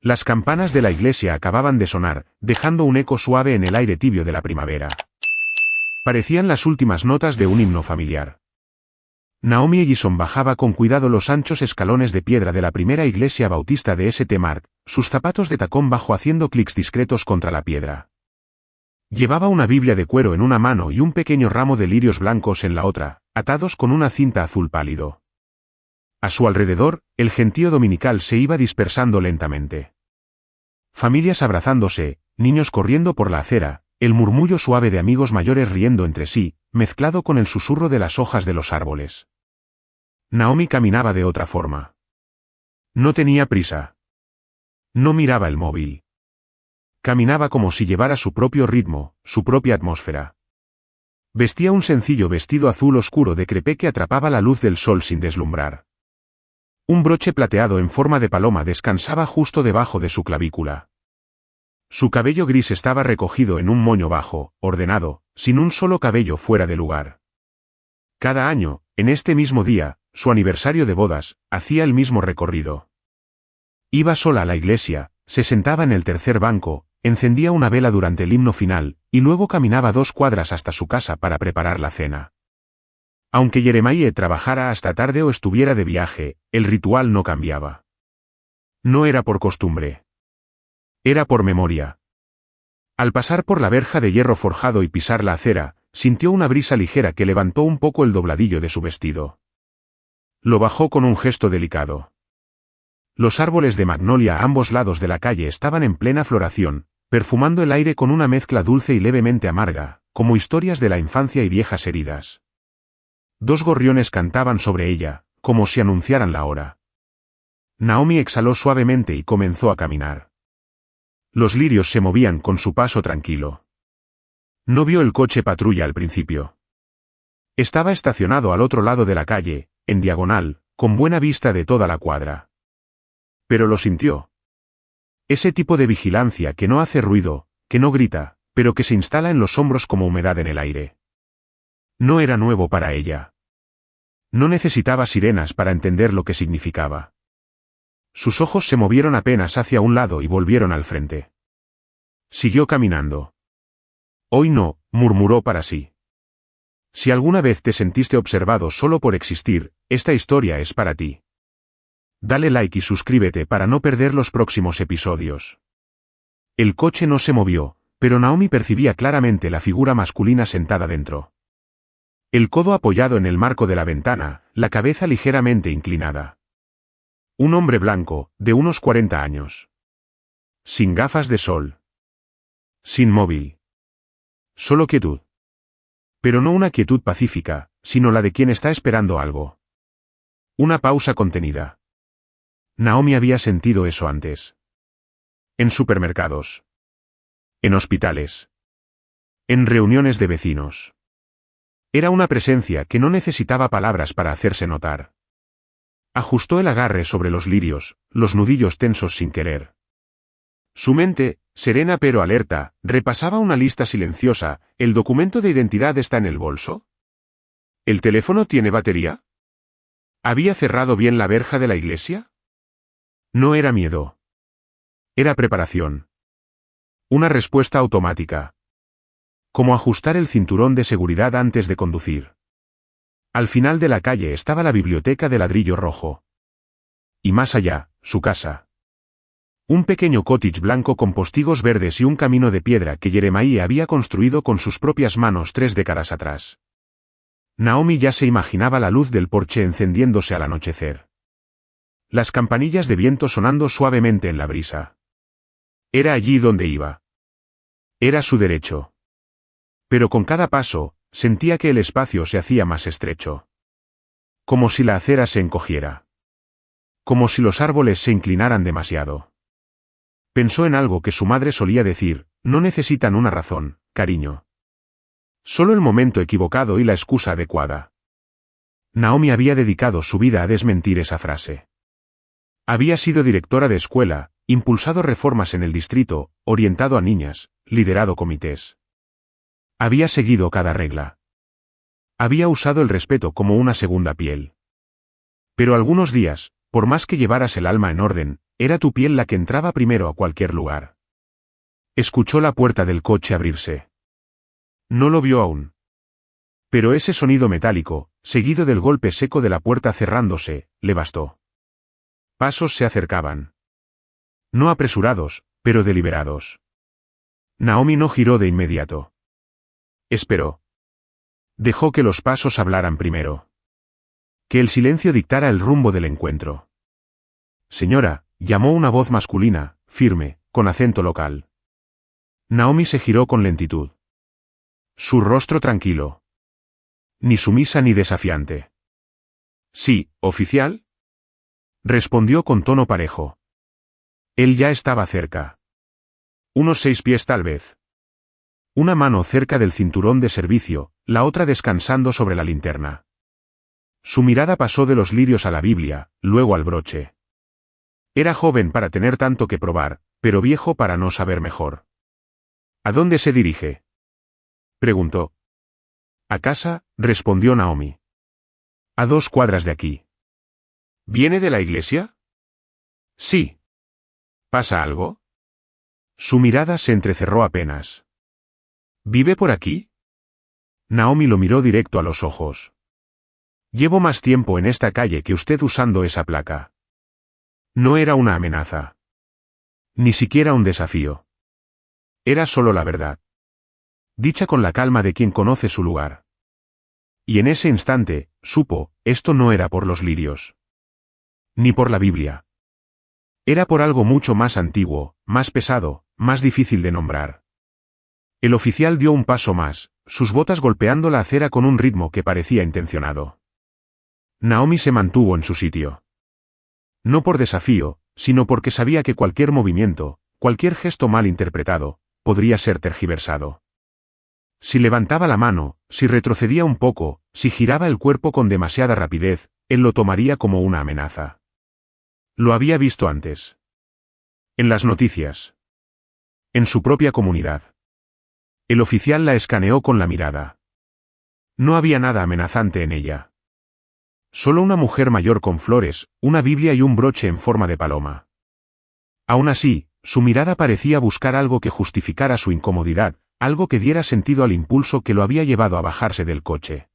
Las campanas de la iglesia acababan de sonar, dejando un eco suave en el aire tibio de la primavera. Parecían las últimas notas de un himno familiar. Naomi Ellison bajaba con cuidado los anchos escalones de piedra de la primera iglesia bautista de St. Mark, sus zapatos de tacón bajo haciendo clics discretos contra la piedra. Llevaba una Biblia de cuero en una mano y un pequeño ramo de lirios blancos en la otra, atados con una cinta azul pálido. A su alrededor, el gentío dominical se iba dispersando lentamente. Familias abrazándose, niños corriendo por la acera, el murmullo suave de amigos mayores riendo entre sí, mezclado con el susurro de las hojas de los árboles. Naomi caminaba de otra forma. No tenía prisa. No miraba el móvil. Caminaba como si llevara su propio ritmo, su propia atmósfera. Vestía un sencillo vestido azul oscuro de crepé que atrapaba la luz del sol sin deslumbrar. Un broche plateado en forma de paloma descansaba justo debajo de su clavícula. Su cabello gris estaba recogido en un moño bajo, ordenado, sin un solo cabello fuera de lugar. Cada año, en este mismo día, su aniversario de bodas, hacía el mismo recorrido. Iba sola a la iglesia, se sentaba en el tercer banco, encendía una vela durante el himno final, y luego caminaba 2 cuadras hasta su casa para preparar la cena. Aunque Jeremiah trabajara hasta tarde o estuviera de viaje, el ritual no cambiaba. No era por costumbre. Era por memoria. Al pasar por la verja de hierro forjado y pisar la acera, sintió una brisa ligera que levantó un poco el dobladillo de su vestido. Lo bajó con un gesto delicado. Los árboles de magnolia a ambos lados de la calle estaban en plena floración, perfumando el aire con una mezcla dulce y levemente amarga, como historias de la infancia y viejas heridas. 2 gorriones cantaban sobre ella, como si anunciaran la hora. Naomi exhaló suavemente y comenzó a caminar. Los lirios se movían con su paso tranquilo. No vio el coche patrulla al principio. Estaba estacionado al otro lado de la calle, en diagonal, con buena vista de toda la cuadra. Pero lo sintió. Ese tipo de vigilancia que no hace ruido, que no grita, pero que se instala en los hombros como humedad en el aire. No era nuevo para ella. No necesitaba sirenas para entender lo que significaba. Sus ojos se movieron apenas hacia un lado y volvieron al frente. Siguió caminando. Hoy no, murmuró para sí. Si alguna vez te sentiste observado solo por existir, esta historia es para ti. Dale like y suscríbete para no perder los próximos episodios. El coche no se movió, pero Naomi percibía claramente la figura masculina sentada dentro. El codo apoyado en el marco de la ventana, la cabeza ligeramente inclinada. Un hombre blanco, de unos 40 años. Sin gafas de sol. Sin móvil. Solo quietud. Pero no una quietud pacífica, sino la de quien está esperando algo. Una pausa contenida. Naomi había sentido eso antes. En supermercados. En hospitales. En reuniones de vecinos. Era una presencia que no necesitaba palabras para hacerse notar. Ajustó el agarre sobre los lirios, los nudillos tensos sin querer. Su mente, serena pero alerta, repasaba una lista silenciosa. ¿El documento de identidad está en el bolso? ¿El teléfono tiene batería? ¿Había cerrado bien la verja de la iglesia? No era miedo. Era preparación. Una respuesta automática. Como ajustar el cinturón de seguridad antes de conducir. Al final de la calle estaba la biblioteca de ladrillo rojo. Y más allá, su casa. Un pequeño cottage blanco con postigos verdes y un camino de piedra que Jeremiah había construido con sus propias manos 3 décadas atrás. Naomi ya se imaginaba la luz del porche encendiéndose al anochecer. Las campanillas de viento sonando suavemente en la brisa. Era allí donde iba. Era su derecho. Pero con cada paso, sentía que el espacio se hacía más estrecho. Como si la acera se encogiera. Como si los árboles se inclinaran demasiado. Pensó en algo que su madre solía decir: no necesitan una razón, cariño. Solo el momento equivocado y la excusa adecuada. Naomi había dedicado su vida a desmentir esa frase. Había sido directora de escuela, impulsado reformas en el distrito, orientado a niñas, liderado comités. Había seguido cada regla. Había usado el respeto como una segunda piel. Pero algunos días, por más que llevaras el alma en orden, era tu piel la que entraba primero a cualquier lugar. Escuchó la puerta del coche abrirse. No lo vio aún. Pero ese sonido metálico, seguido del golpe seco de la puerta cerrándose, le bastó. Pasos se acercaban. No apresurados, pero deliberados. Naomi no giró de inmediato. Esperó. Dejó que los pasos hablaran primero. Que el silencio dictara el rumbo del encuentro. Señora, llamó una voz masculina, firme, con acento local. Naomi se giró con lentitud. Su rostro tranquilo. Ni sumisa ni desafiante. Sí, oficial. Respondió con tono parejo. Él ya estaba cerca. Unos 6 pies tal vez. Una mano cerca del cinturón de servicio, la otra descansando sobre la linterna. Su mirada pasó de los lirios a la Biblia, luego al broche. Era joven para tener tanto que probar, pero viejo para no saber mejor. ¿A dónde se dirige?, preguntó. A casa, respondió Naomi. A 2 cuadras de aquí. ¿Viene de la iglesia? Sí. ¿Pasa algo? Su mirada se entrecerró apenas. ¿Vive por aquí? Naomi lo miró directo a los ojos. Llevo más tiempo en esta calle que usted usando esa placa. No era una amenaza. Ni siquiera un desafío. Era solo la verdad. Dicha con la calma de quien conoce su lugar. Y en ese instante, supo, esto no era por los lirios. Ni por la Biblia. Era por algo mucho más antiguo, más pesado, más difícil de nombrar. El oficial dio un paso más, sus botas golpeando la acera con un ritmo que parecía intencionado. Naomi se mantuvo en su sitio. No por desafío, sino porque sabía que cualquier movimiento, cualquier gesto mal interpretado, podría ser tergiversado. Si levantaba la mano, si retrocedía un poco, si giraba el cuerpo con demasiada rapidez, él lo tomaría como una amenaza. Lo había visto antes. En las noticias. En su propia comunidad. El oficial la escaneó con la mirada. No había nada amenazante en ella. Solo una mujer mayor con flores, una Biblia y un broche en forma de paloma. Aún así, su mirada parecía buscar algo que justificara su incomodidad, algo que diera sentido al impulso que lo había llevado a bajarse del coche.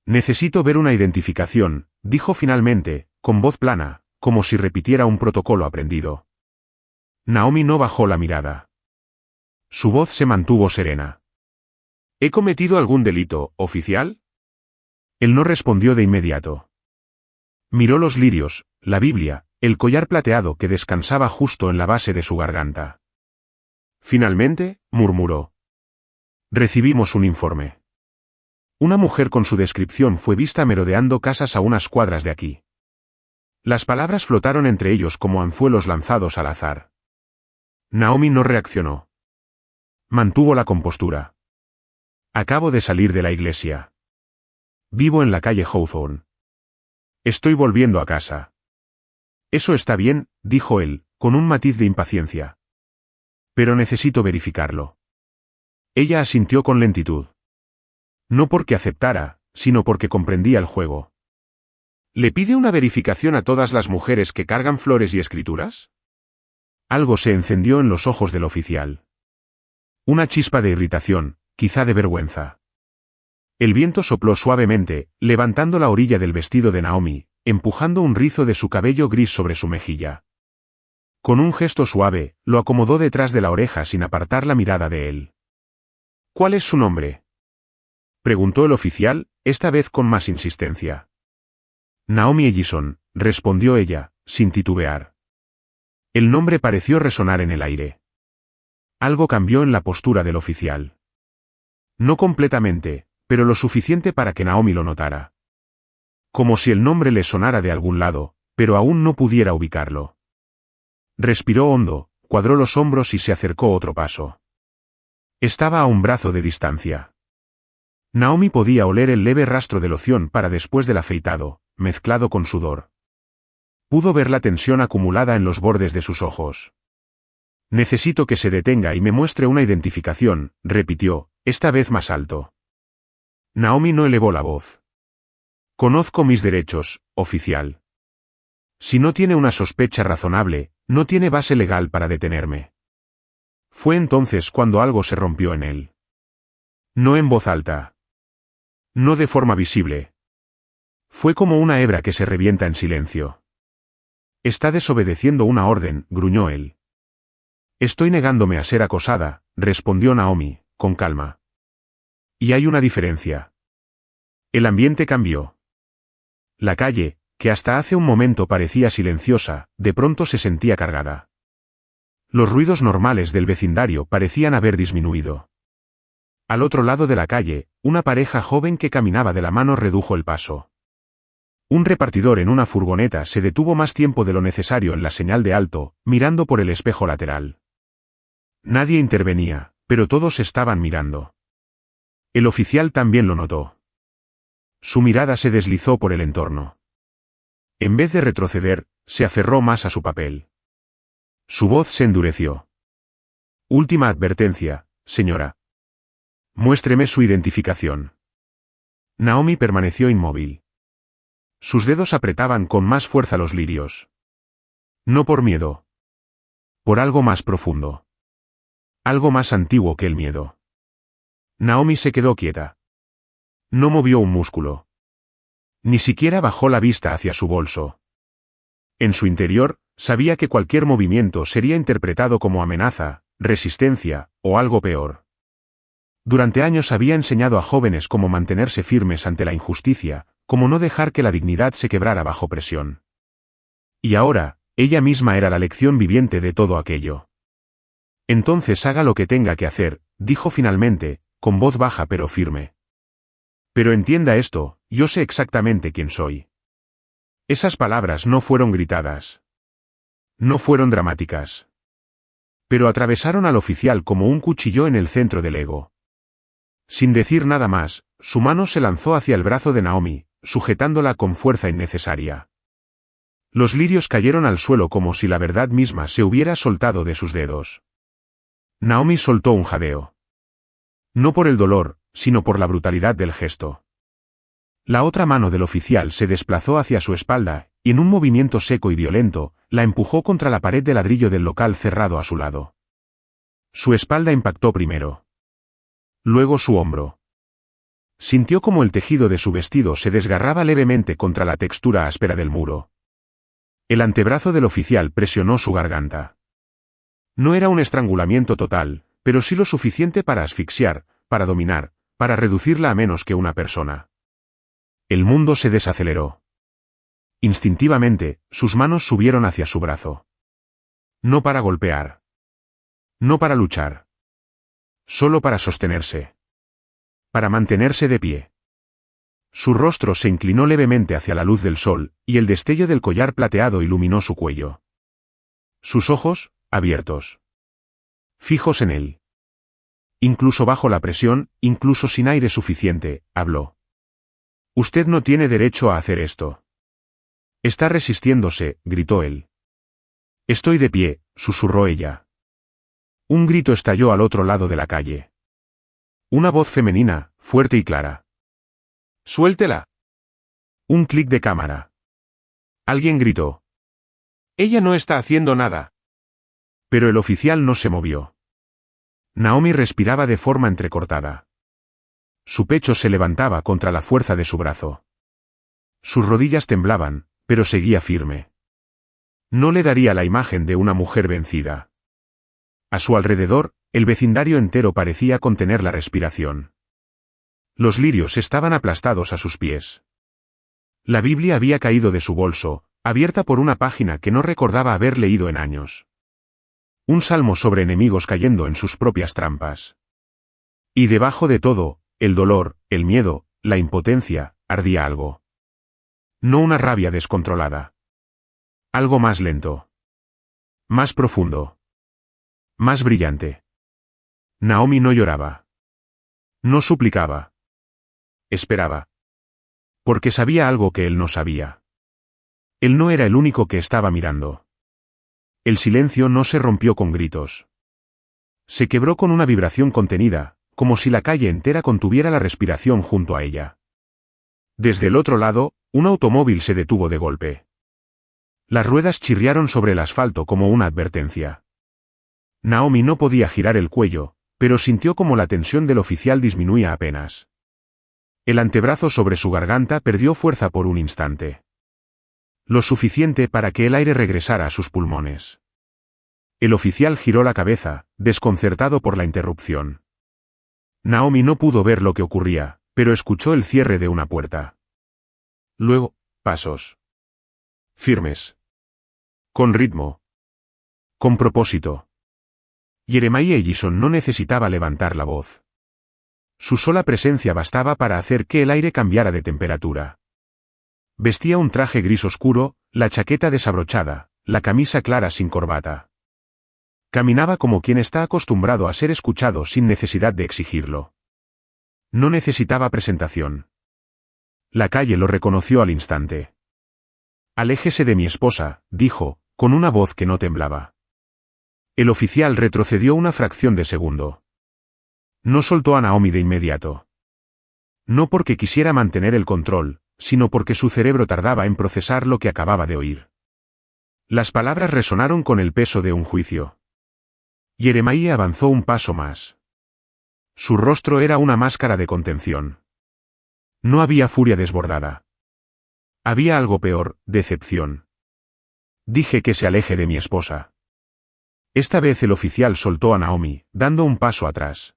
Necesito ver una identificación, dijo finalmente, con voz plana, como si repitiera un protocolo aprendido. Naomi no bajó la mirada. Su voz se mantuvo serena. ¿He cometido algún delito, oficial? Él no respondió de inmediato. Miró los lirios, la Biblia, el collar plateado que descansaba justo en la base de su garganta. Finalmente, murmuró. Recibimos un informe. Una mujer con su descripción fue vista merodeando casas a unas cuadras de aquí. Las palabras flotaron entre ellos como anzuelos lanzados al azar. Naomi no reaccionó. Mantuvo la compostura. Acabo de salir de la iglesia. Vivo en la calle Hawthorne. Estoy volviendo a casa. Eso está bien, dijo él, con un matiz de impaciencia. Pero necesito verificarlo. Ella asintió con lentitud. No porque aceptara, sino porque comprendía el juego. ¿Le pide una verificación a todas las mujeres que cargan flores y escrituras? Algo se encendió en los ojos del oficial. Una chispa de irritación, quizá de vergüenza. El viento sopló suavemente, levantando la orilla del vestido de Naomi, empujando un rizo de su cabello gris sobre su mejilla. Con un gesto suave, lo acomodó detrás de la oreja sin apartar la mirada de él. ¿Cuál es su nombre?, preguntó el oficial, esta vez con más insistencia. Naomi Ellison, respondió ella, sin titubear. El nombre pareció resonar en el aire. Algo cambió en la postura del oficial. No completamente, pero lo suficiente para que Naomi lo notara. Como si el nombre le sonara de algún lado, pero aún no pudiera ubicarlo. Respiró hondo, cuadró los hombros y se acercó otro paso. Estaba a un brazo de distancia. Naomi podía oler el leve rastro de loción para después del afeitado, mezclado con sudor. Pudo ver la tensión acumulada en los bordes de sus ojos. Necesito que se detenga y me muestre una identificación, repitió, esta vez más alto. Naomi no elevó la voz. Conozco mis derechos, oficial. Si no tiene una sospecha razonable, No tiene base legal para detenerme. Fue entonces cuando algo se rompió en él. No en voz alta. No de forma visible. Fue como una hebra que se revienta en silencio. Está desobedeciendo una orden, gruñó él. Estoy negándome a ser acosada, respondió Naomi, con calma. Y hay una diferencia. El ambiente cambió. La calle, que hasta hace un momento parecía silenciosa, de pronto se sentía cargada. Los ruidos normales del vecindario parecían haber disminuido. Al otro lado de la calle, una pareja joven que caminaba de la mano redujo el paso. Un repartidor en una furgoneta se detuvo más tiempo de lo necesario en la señal de alto, mirando por el espejo lateral. Nadie intervenía, pero todos estaban mirando. El oficial también lo notó. Su mirada se deslizó por el entorno. En vez de retroceder, se aferró más a su papel. Su voz se endureció. Última advertencia, señora. Muéstreme su identificación. Naomi permaneció inmóvil. Sus dedos apretaban con más fuerza los lirios. No por miedo. Por algo más profundo. Algo más antiguo que el miedo. Naomi se quedó quieta. No movió un músculo. Ni siquiera bajó la vista hacia su bolso. En su interior, sabía que cualquier movimiento sería interpretado como amenaza, resistencia, o algo peor. Durante años había enseñado a jóvenes cómo mantenerse firmes ante la injusticia, cómo no dejar que la dignidad se quebrara bajo presión. Y ahora, ella misma era la lección viviente de todo aquello. Entonces haga lo que tenga que hacer, dijo finalmente, con voz baja pero firme. Pero entienda esto, yo sé exactamente quién soy. Esas palabras no fueron gritadas. No fueron dramáticas. Pero atravesaron al oficial como un cuchillo en el centro del ego. Sin decir nada más, su mano se lanzó hacia el brazo de Naomi, sujetándola con fuerza innecesaria. Los lirios cayeron al suelo como si la verdad misma se hubiera soltado de sus dedos. Naomi soltó un jadeo. No por el dolor, sino por la brutalidad del gesto. La otra mano del oficial se desplazó hacia su espalda, y en un movimiento seco y violento, la empujó contra la pared de ladrillo del local cerrado a su lado. Su espalda impactó primero. Luego su hombro. Sintió como el tejido de su vestido se desgarraba levemente contra la textura áspera del muro. El antebrazo del oficial presionó su garganta. No era un estrangulamiento total, pero sí lo suficiente para asfixiar, para dominar, para reducirla a menos que una persona. El mundo se desaceleró. Instintivamente, sus manos subieron hacia su brazo. No para golpear. No para luchar. Solo para sostenerse. Para mantenerse de pie. Su rostro se inclinó levemente hacia la luz del sol, y el destello del collar plateado iluminó su cuello. Sus ojos, abiertos. Fijos en él. Incluso bajo la presión, incluso sin aire suficiente, habló. Usted no tiene derecho a hacer esto. Está resistiéndose, gritó él. Estoy de pie, susurró ella. Un grito estalló al otro lado de la calle. Una voz femenina, fuerte y clara. ¡Suéltela! Un clic de cámara. Alguien gritó. Ella no está haciendo nada. Pero el oficial no se movió. Naomi respiraba de forma entrecortada. Su pecho se levantaba contra la fuerza de su brazo. Sus rodillas temblaban, pero seguía firme. No le daría la imagen de una mujer vencida. A su alrededor, el vecindario entero parecía contener la respiración. Los lirios estaban aplastados a sus pies. La Biblia había caído de su bolso, abierta por una página que no recordaba haber leído en años. Un salmo sobre enemigos cayendo en sus propias trampas. Y debajo de todo, el dolor, el miedo, la impotencia, ardía algo. No una rabia descontrolada. Algo más lento. Más profundo. Más brillante. Naomi no lloraba. No suplicaba. Esperaba. Porque sabía algo que él no sabía. Él no era el único que estaba mirando. El silencio no se rompió con gritos. Se quebró con una vibración contenida, como si la calle entera contuviera la respiración junto a ella. Desde el otro lado, un automóvil se detuvo de golpe. Las ruedas chirriaron sobre el asfalto como una advertencia. Naomi no podía girar el cuello, pero sintió como la tensión del oficial disminuía apenas. El antebrazo sobre su garganta perdió fuerza por un instante. Lo suficiente para que el aire regresara a sus pulmones. El oficial giró la cabeza, desconcertado por la interrupción. Naomi no pudo ver lo que ocurría, pero escuchó el cierre de una puerta. Luego, pasos. Firmes. Con ritmo. Con propósito. Jeremiah Ellison no necesitaba levantar la voz. Su sola presencia bastaba para hacer que el aire cambiara de temperatura. Vestía un traje gris oscuro, la chaqueta desabrochada, la camisa clara sin corbata. Caminaba como quien está acostumbrado a ser escuchado sin necesidad de exigirlo. No necesitaba presentación. La calle lo reconoció al instante. «Aléjese de mi esposa», dijo, con una voz que no temblaba. El oficial retrocedió una fracción de segundo. No soltó a Naomi de inmediato. No porque quisiera mantener el control, sino porque su cerebro tardaba en procesar lo que acababa de oír. Las palabras resonaron con el peso de un juicio. Jeremiah avanzó un paso más. Su rostro era una máscara de contención. No había furia desbordada. Había algo peor, decepción. Dije que se aleje de mi esposa. Esta vez el oficial soltó a Naomi, dando un paso atrás.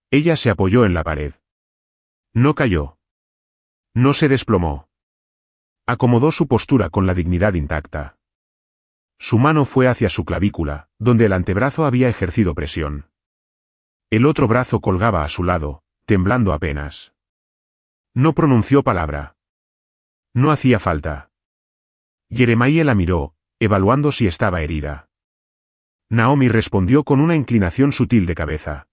Ella se apoyó en la pared. No cayó. No se desplomó. Acomodó su postura con la dignidad intacta. Su mano fue hacia su clavícula, donde el antebrazo había ejercido presión. El otro brazo colgaba a su lado, temblando apenas. No pronunció palabra. No hacía falta. Jeremiah la miró, evaluando si estaba herida. Naomi respondió con una inclinación sutil de cabeza.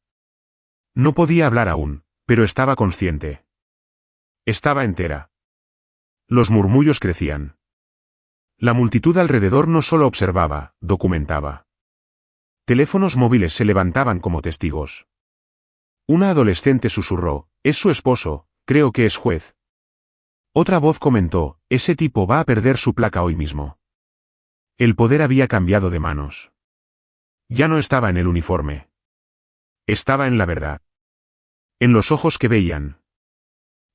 No podía hablar aún, pero estaba consciente. Estaba entera. Los murmullos crecían. La multitud alrededor no solo observaba, documentaba. Teléfonos móviles se levantaban como testigos. Una adolescente susurró, «Es su esposo, creo que es juez». Otra voz comentó, «Ese tipo va a perder su placa hoy mismo». El poder había cambiado de manos. Ya no estaba en el uniforme. Estaba en la verdad. En los ojos que veían.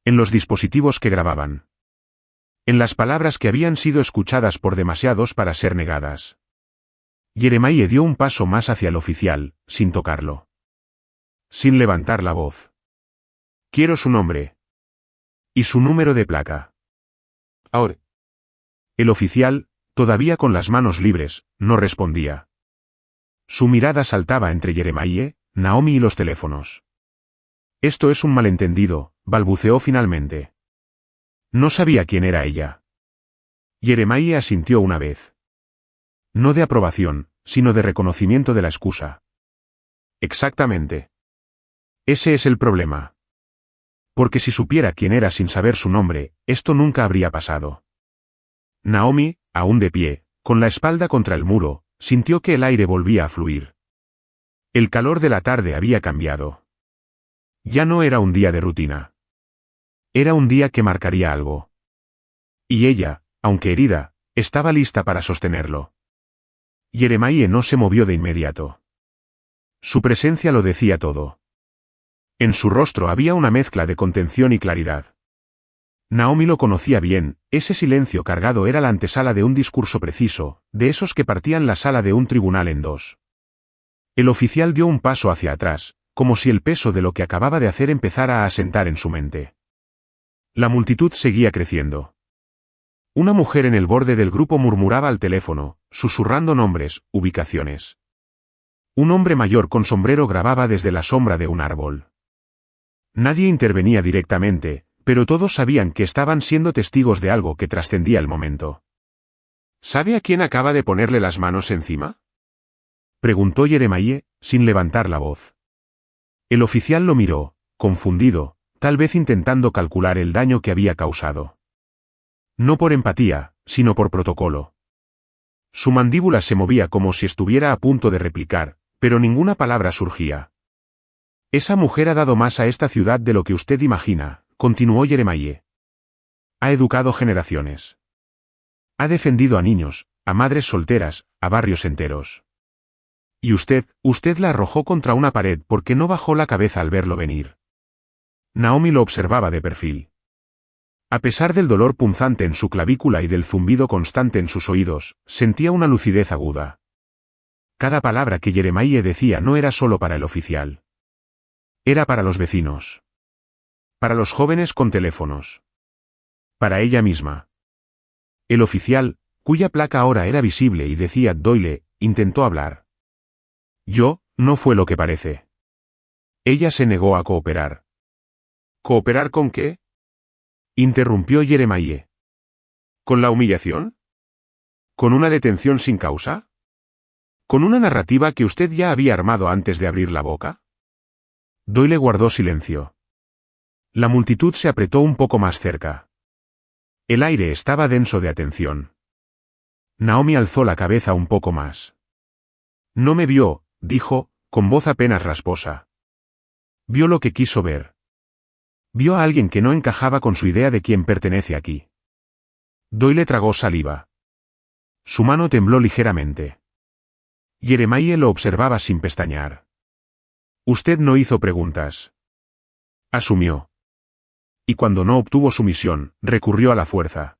En los dispositivos que grababan. En las palabras que habían sido escuchadas por demasiados para ser negadas. Jeremiah dio un paso más hacia el oficial, sin tocarlo. Sin levantar la voz. «Quiero su nombre. Y su número de placa». Ahora. El oficial, todavía con las manos libres, no respondía. Su mirada saltaba entre Jeremiah, Naomi y los teléfonos. «Esto es un malentendido», balbuceó finalmente. No sabía quién era ella. Jeremiah asintió una vez. No de aprobación, sino de reconocimiento de la excusa. Exactamente. Ese es el problema. Porque si supiera quién era sin saber su nombre, esto nunca habría pasado. Naomi, aún de pie, con la espalda contra el muro, sintió que el aire volvía a fluir. El calor de la tarde había cambiado. Ya no era un día de rutina. Era un día que marcaría algo. Y ella, aunque herida, estaba lista para sostenerlo. Jeremiah no se movió de inmediato. Su presencia lo decía todo. En su rostro había una mezcla de contención y claridad. Naomi lo conocía bien, ese silencio cargado era la antesala de un discurso preciso, de esos que partían la sala de un tribunal en dos. El oficial dio un paso hacia atrás, como si el peso de lo que acababa de hacer empezara a asentar en su mente. La multitud seguía creciendo. Una mujer en el borde del grupo murmuraba al teléfono, susurrando nombres, ubicaciones. Un hombre mayor con sombrero grababa desde la sombra de un árbol. Nadie intervenía directamente, pero todos sabían que estaban siendo testigos de algo que trascendía el momento. ¿Sabe a quién acaba de ponerle las manos encima?, preguntó Jeremiah, sin levantar la voz. El oficial lo miró, confundido, tal vez intentando calcular el daño que había causado. No por empatía, sino por protocolo. Su mandíbula se movía como si estuviera a punto de replicar, pero ninguna palabra surgía. «Esa mujer ha dado más a esta ciudad de lo que usted imagina», continuó Jeremiah. «Ha educado generaciones. Ha defendido a niños, a madres solteras, a barrios enteros. Y usted la arrojó contra una pared porque no bajó la cabeza al verlo venir. Naomi lo observaba de perfil. A pesar del dolor punzante en su clavícula y del zumbido constante en sus oídos, sentía una lucidez aguda. Cada palabra que Jeremiah decía no era solo para el oficial. Era para los vecinos. Para los jóvenes con teléfonos. Para ella misma. El oficial, cuya placa ahora era visible y decía Doyle, intentó hablar. No fue lo que parece. Ella se negó a cooperar. ¿Cooperar con qué? Interrumpió Jeremiah. ¿Con la humillación? ¿Con una detención sin causa? ¿Con una narrativa que usted ya había armado antes de abrir la boca? Doyle guardó silencio. La multitud se apretó un poco más cerca. El aire estaba denso de atención. Naomi alzó la cabeza un poco más. No me vio, dijo, con voz apenas rasposa. Vio lo que quiso ver. Vio a alguien que no encajaba con su idea de quién pertenece aquí. Doyle tragó saliva. Su mano tembló ligeramente. Jeremiah lo observaba sin pestañear. Usted no hizo preguntas. Asumió. Y cuando no obtuvo su misión, recurrió a la fuerza.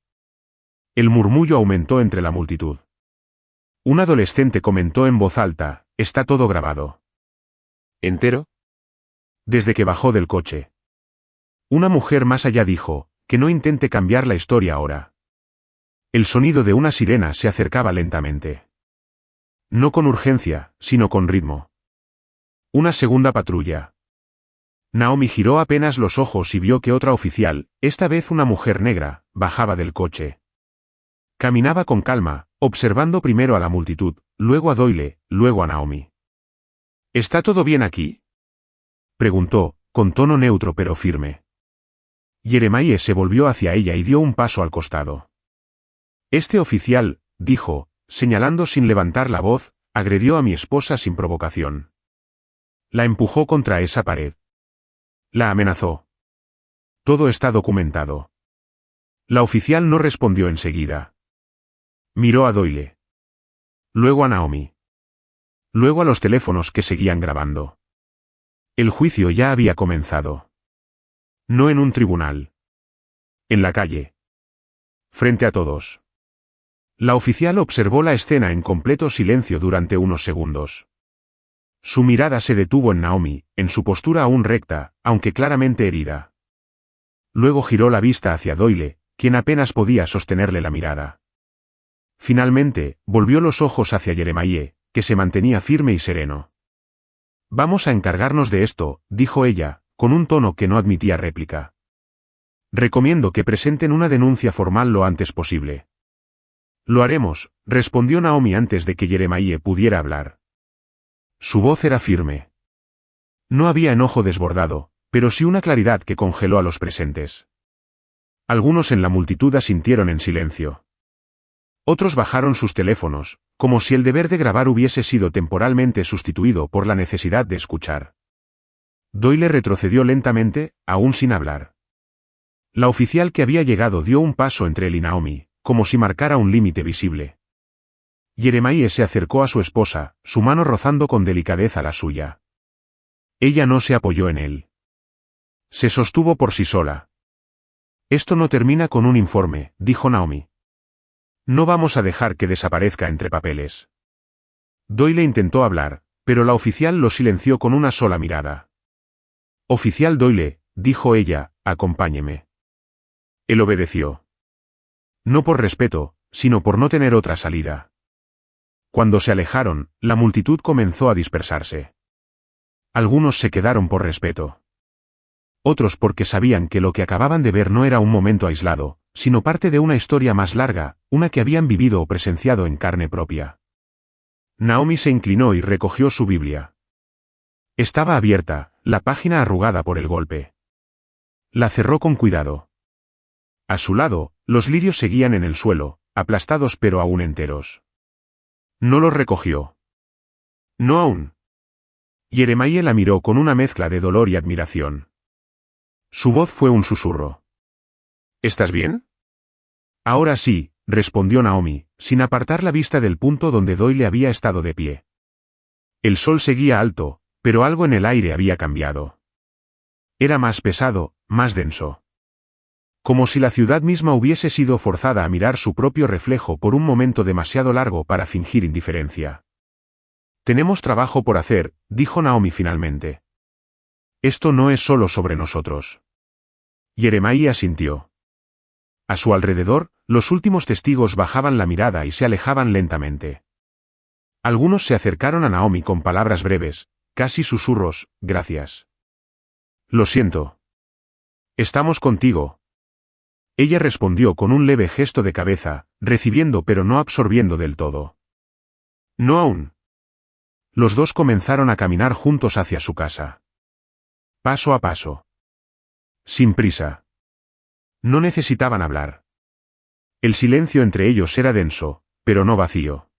El murmullo aumentó entre la multitud. Un adolescente comentó en voz alta, está todo grabado. ¿Entero? Desde que bajó del coche. Una mujer más allá dijo, que no intente cambiar la historia ahora. El sonido de una sirena se acercaba lentamente. No con urgencia, sino con ritmo. Una segunda patrulla. Naomi giró apenas los ojos y vio que otra oficial, esta vez una mujer negra, bajaba del coche. Caminaba con calma, observando primero a la multitud, luego a Doyle, luego a Naomi. ¿Está todo bien aquí? Preguntó, con tono neutro pero firme. Jeremiah se volvió hacia ella y dio un paso al costado. Este oficial, dijo, señalando sin levantar la voz, agredió a mi esposa sin provocación. La empujó contra esa pared. La amenazó. Todo está documentado. La oficial no respondió enseguida. Miró a Doyle. Luego a Naomi. Luego a los teléfonos que seguían grabando. El juicio ya había comenzado. No en un tribunal. En la calle. Frente a todos. La oficial observó la escena en completo silencio durante unos segundos. Su mirada se detuvo en Naomi, en su postura aún recta, aunque claramente herida. Luego giró la vista hacia Doyle, quien apenas podía sostenerle la mirada. Finalmente, volvió los ojos hacia Jeremiah, que se mantenía firme y sereno. Vamos a encargarnos de esto, dijo ella, con un tono que no admitía réplica. Recomiendo que presenten una denuncia formal lo antes posible. Lo haremos, respondió Naomi antes de que Jeremiah pudiera hablar. Su voz era firme. No había enojo desbordado, pero sí una claridad que congeló a los presentes. Algunos en la multitud asintieron en silencio. Otros bajaron sus teléfonos, como si el deber de grabar hubiese sido temporalmente sustituido por la necesidad de escuchar. Doyle retrocedió lentamente, aún sin hablar. La oficial que había llegado dio un paso entre él y Naomi, como si marcara un límite visible. Jeremiah se acercó a su esposa, su mano rozando con delicadeza la suya. Ella no se apoyó en él. Se sostuvo por sí sola. Esto no termina con un informe, dijo Naomi. No vamos a dejar que desaparezca entre papeles. Doyle intentó hablar, pero la oficial lo silenció con una sola mirada. Oficial Doyle, dijo ella, acompáñeme. Él obedeció. No por respeto, sino por no tener otra salida. Cuando se alejaron, la multitud comenzó a dispersarse. Algunos se quedaron por respeto. Otros porque sabían que lo que acababan de ver no era un momento aislado, sino parte de una historia más larga, una que habían vivido o presenciado en carne propia. Naomi se inclinó y recogió su Biblia. Estaba abierta, la página arrugada por el golpe. La cerró con cuidado. A su lado, los lirios seguían en el suelo, aplastados pero aún enteros. No los recogió. No aún. Jeremiah la miró con una mezcla de dolor y admiración. Su voz fue un susurro. ¿Estás bien? Ahora sí, respondió Naomi, sin apartar la vista del punto donde Doyle había estado de pie. El sol seguía alto, pero algo en el aire había cambiado. Era más pesado, más denso. Como si la ciudad misma hubiese sido forzada a mirar su propio reflejo por un momento demasiado largo para fingir indiferencia. Tenemos trabajo por hacer, dijo Naomi finalmente. Esto no es solo sobre nosotros. Jeremiah asintió. A su alrededor, los últimos testigos bajaban la mirada y se alejaban lentamente. Algunos se acercaron a Naomi con palabras breves, casi susurros, gracias. Lo siento. Estamos contigo. Ella respondió con un leve gesto de cabeza, recibiendo pero no absorbiendo del todo. No aún. Los dos comenzaron a caminar juntos hacia su casa. Paso a paso. Sin prisa. No necesitaban hablar. El silencio entre ellos era denso, pero no vacío.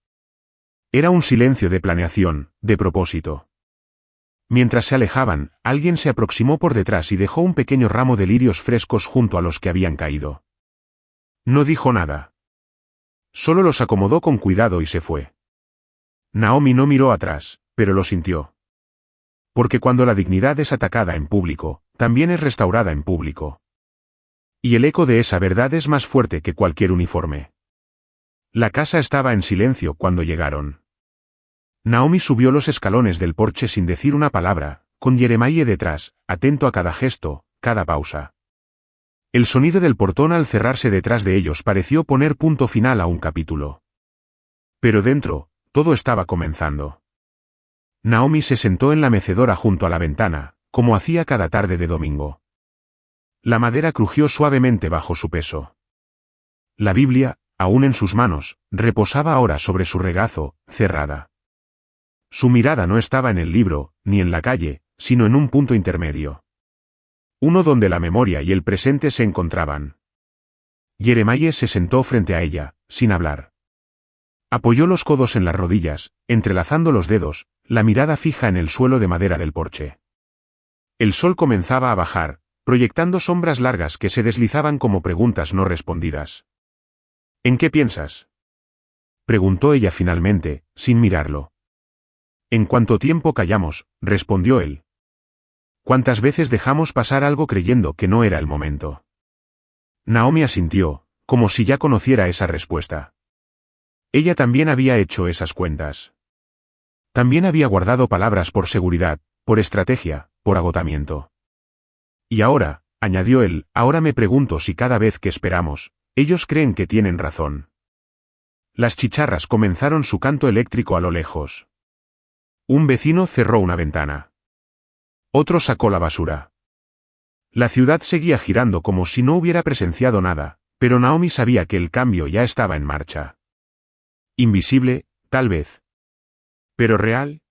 Era un silencio de planeación, de propósito. Mientras se alejaban, alguien se aproximó por detrás y dejó un pequeño ramo de lirios frescos junto a los que habían caído. No dijo nada. Solo los acomodó con cuidado y se fue. Naomi no miró atrás, pero lo sintió. Porque cuando la dignidad es atacada en público, también es restaurada en público. Y el eco de esa verdad es más fuerte que cualquier uniforme. La casa estaba en silencio cuando llegaron. Naomi subió los escalones del porche sin decir una palabra, con Jeremiah detrás, atento a cada gesto, cada pausa. El sonido del portón al cerrarse detrás de ellos pareció poner punto final a un capítulo. Pero dentro, todo estaba comenzando. Naomi se sentó en la mecedora junto a la ventana, como hacía cada tarde de domingo. La madera crujió suavemente bajo su peso. La Biblia, aún en sus manos, reposaba ahora sobre su regazo, cerrada. Su mirada no estaba en el libro, ni en la calle, sino en un punto intermedio. Uno donde la memoria y el presente se encontraban. Jeremiah se sentó frente a ella, sin hablar. Apoyó los codos en las rodillas, entrelazando los dedos, la mirada fija en el suelo de madera del porche. El sol comenzaba a bajar, proyectando sombras largas que se deslizaban como preguntas no respondidas. ¿En qué piensas?, preguntó ella finalmente, sin mirarlo. En cuánto tiempo callamos, respondió él. ¿Cuántas veces dejamos pasar algo creyendo que no era el momento? Naomi asintió, como si ya conociera esa respuesta. Ella también había hecho esas cuentas. También había guardado palabras por seguridad, por estrategia, por agotamiento. Y ahora, añadió él, ahora me pregunto si cada vez que esperamos, ellos creen que tienen razón. Las chicharras comenzaron su canto eléctrico a lo lejos. Un vecino cerró una ventana. Otro sacó la basura. La ciudad seguía girando como si no hubiera presenciado nada, pero Naomi sabía que el cambio ya estaba en marcha. Invisible, tal vez. ¿Pero real?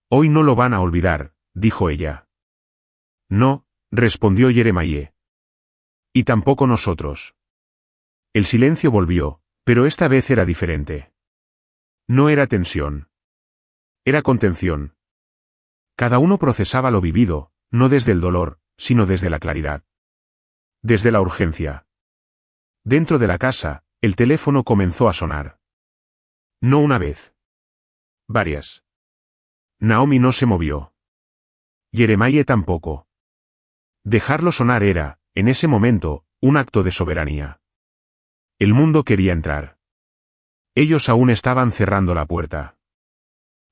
Hoy no lo van a olvidar, dijo ella. No, respondió Jeremiah. Y tampoco nosotros. El silencio volvió, pero esta vez era diferente. No era tensión. Era contención. Cada uno procesaba lo vivido, no desde el dolor, sino desde la claridad. Desde la urgencia. Dentro de la casa, el teléfono comenzó a sonar. No una vez. Varias. Naomi no se movió. Jeremiah tampoco. Dejarlo sonar era, en ese momento, un acto de soberanía. El mundo quería entrar. Ellos aún estaban cerrando la puerta.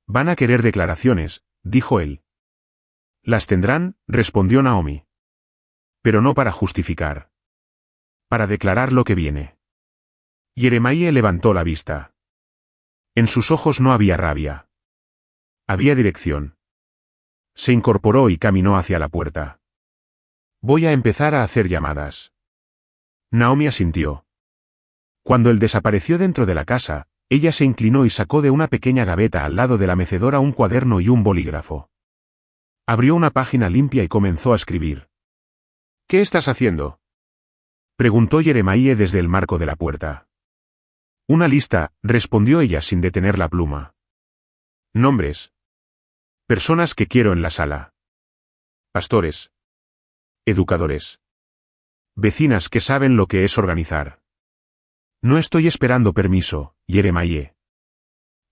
Van a querer declaraciones, dijo él. Las tendrán, respondió Naomi. Pero no para justificar. Para declarar lo que viene. Jeremiah levantó la vista. En sus ojos no había rabia. Había dirección. Se incorporó y caminó hacia la puerta. Voy a empezar a hacer llamadas. Naomi asintió. Cuando él desapareció dentro de la casa, ella se inclinó y sacó de una pequeña gaveta al lado de la mecedora un cuaderno y un bolígrafo. Abrió una página limpia y comenzó a escribir. ¿Qué estás haciendo?, preguntó Jeremiah desde el marco de la puerta. Una lista, respondió ella sin detener la pluma. Nombres. Personas que quiero en la sala. Pastores. Educadores. Vecinas que saben lo que es organizar. No estoy esperando permiso, Yeremaye.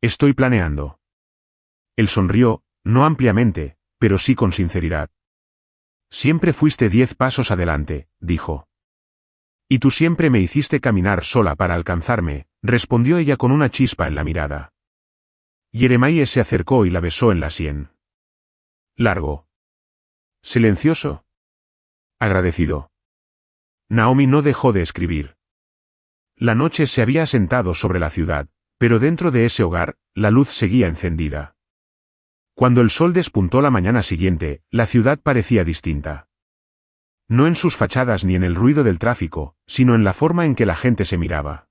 Estoy planeando. Él sonrió, no ampliamente, pero sí con sinceridad. Siempre fuiste 10 pasos adelante, dijo. Y tú siempre me hiciste caminar sola para alcanzarme, respondió ella con una chispa en la mirada. Yeremaye se acercó y la besó en la sien. Largo. Silencioso. Agradecido. Naomi no dejó de escribir. La noche se había asentado sobre la ciudad, pero dentro de ese hogar, la luz seguía encendida. Cuando el sol despuntó la mañana siguiente, la ciudad parecía distinta. No en sus fachadas ni en el ruido del tráfico, sino en la forma en que la gente se miraba.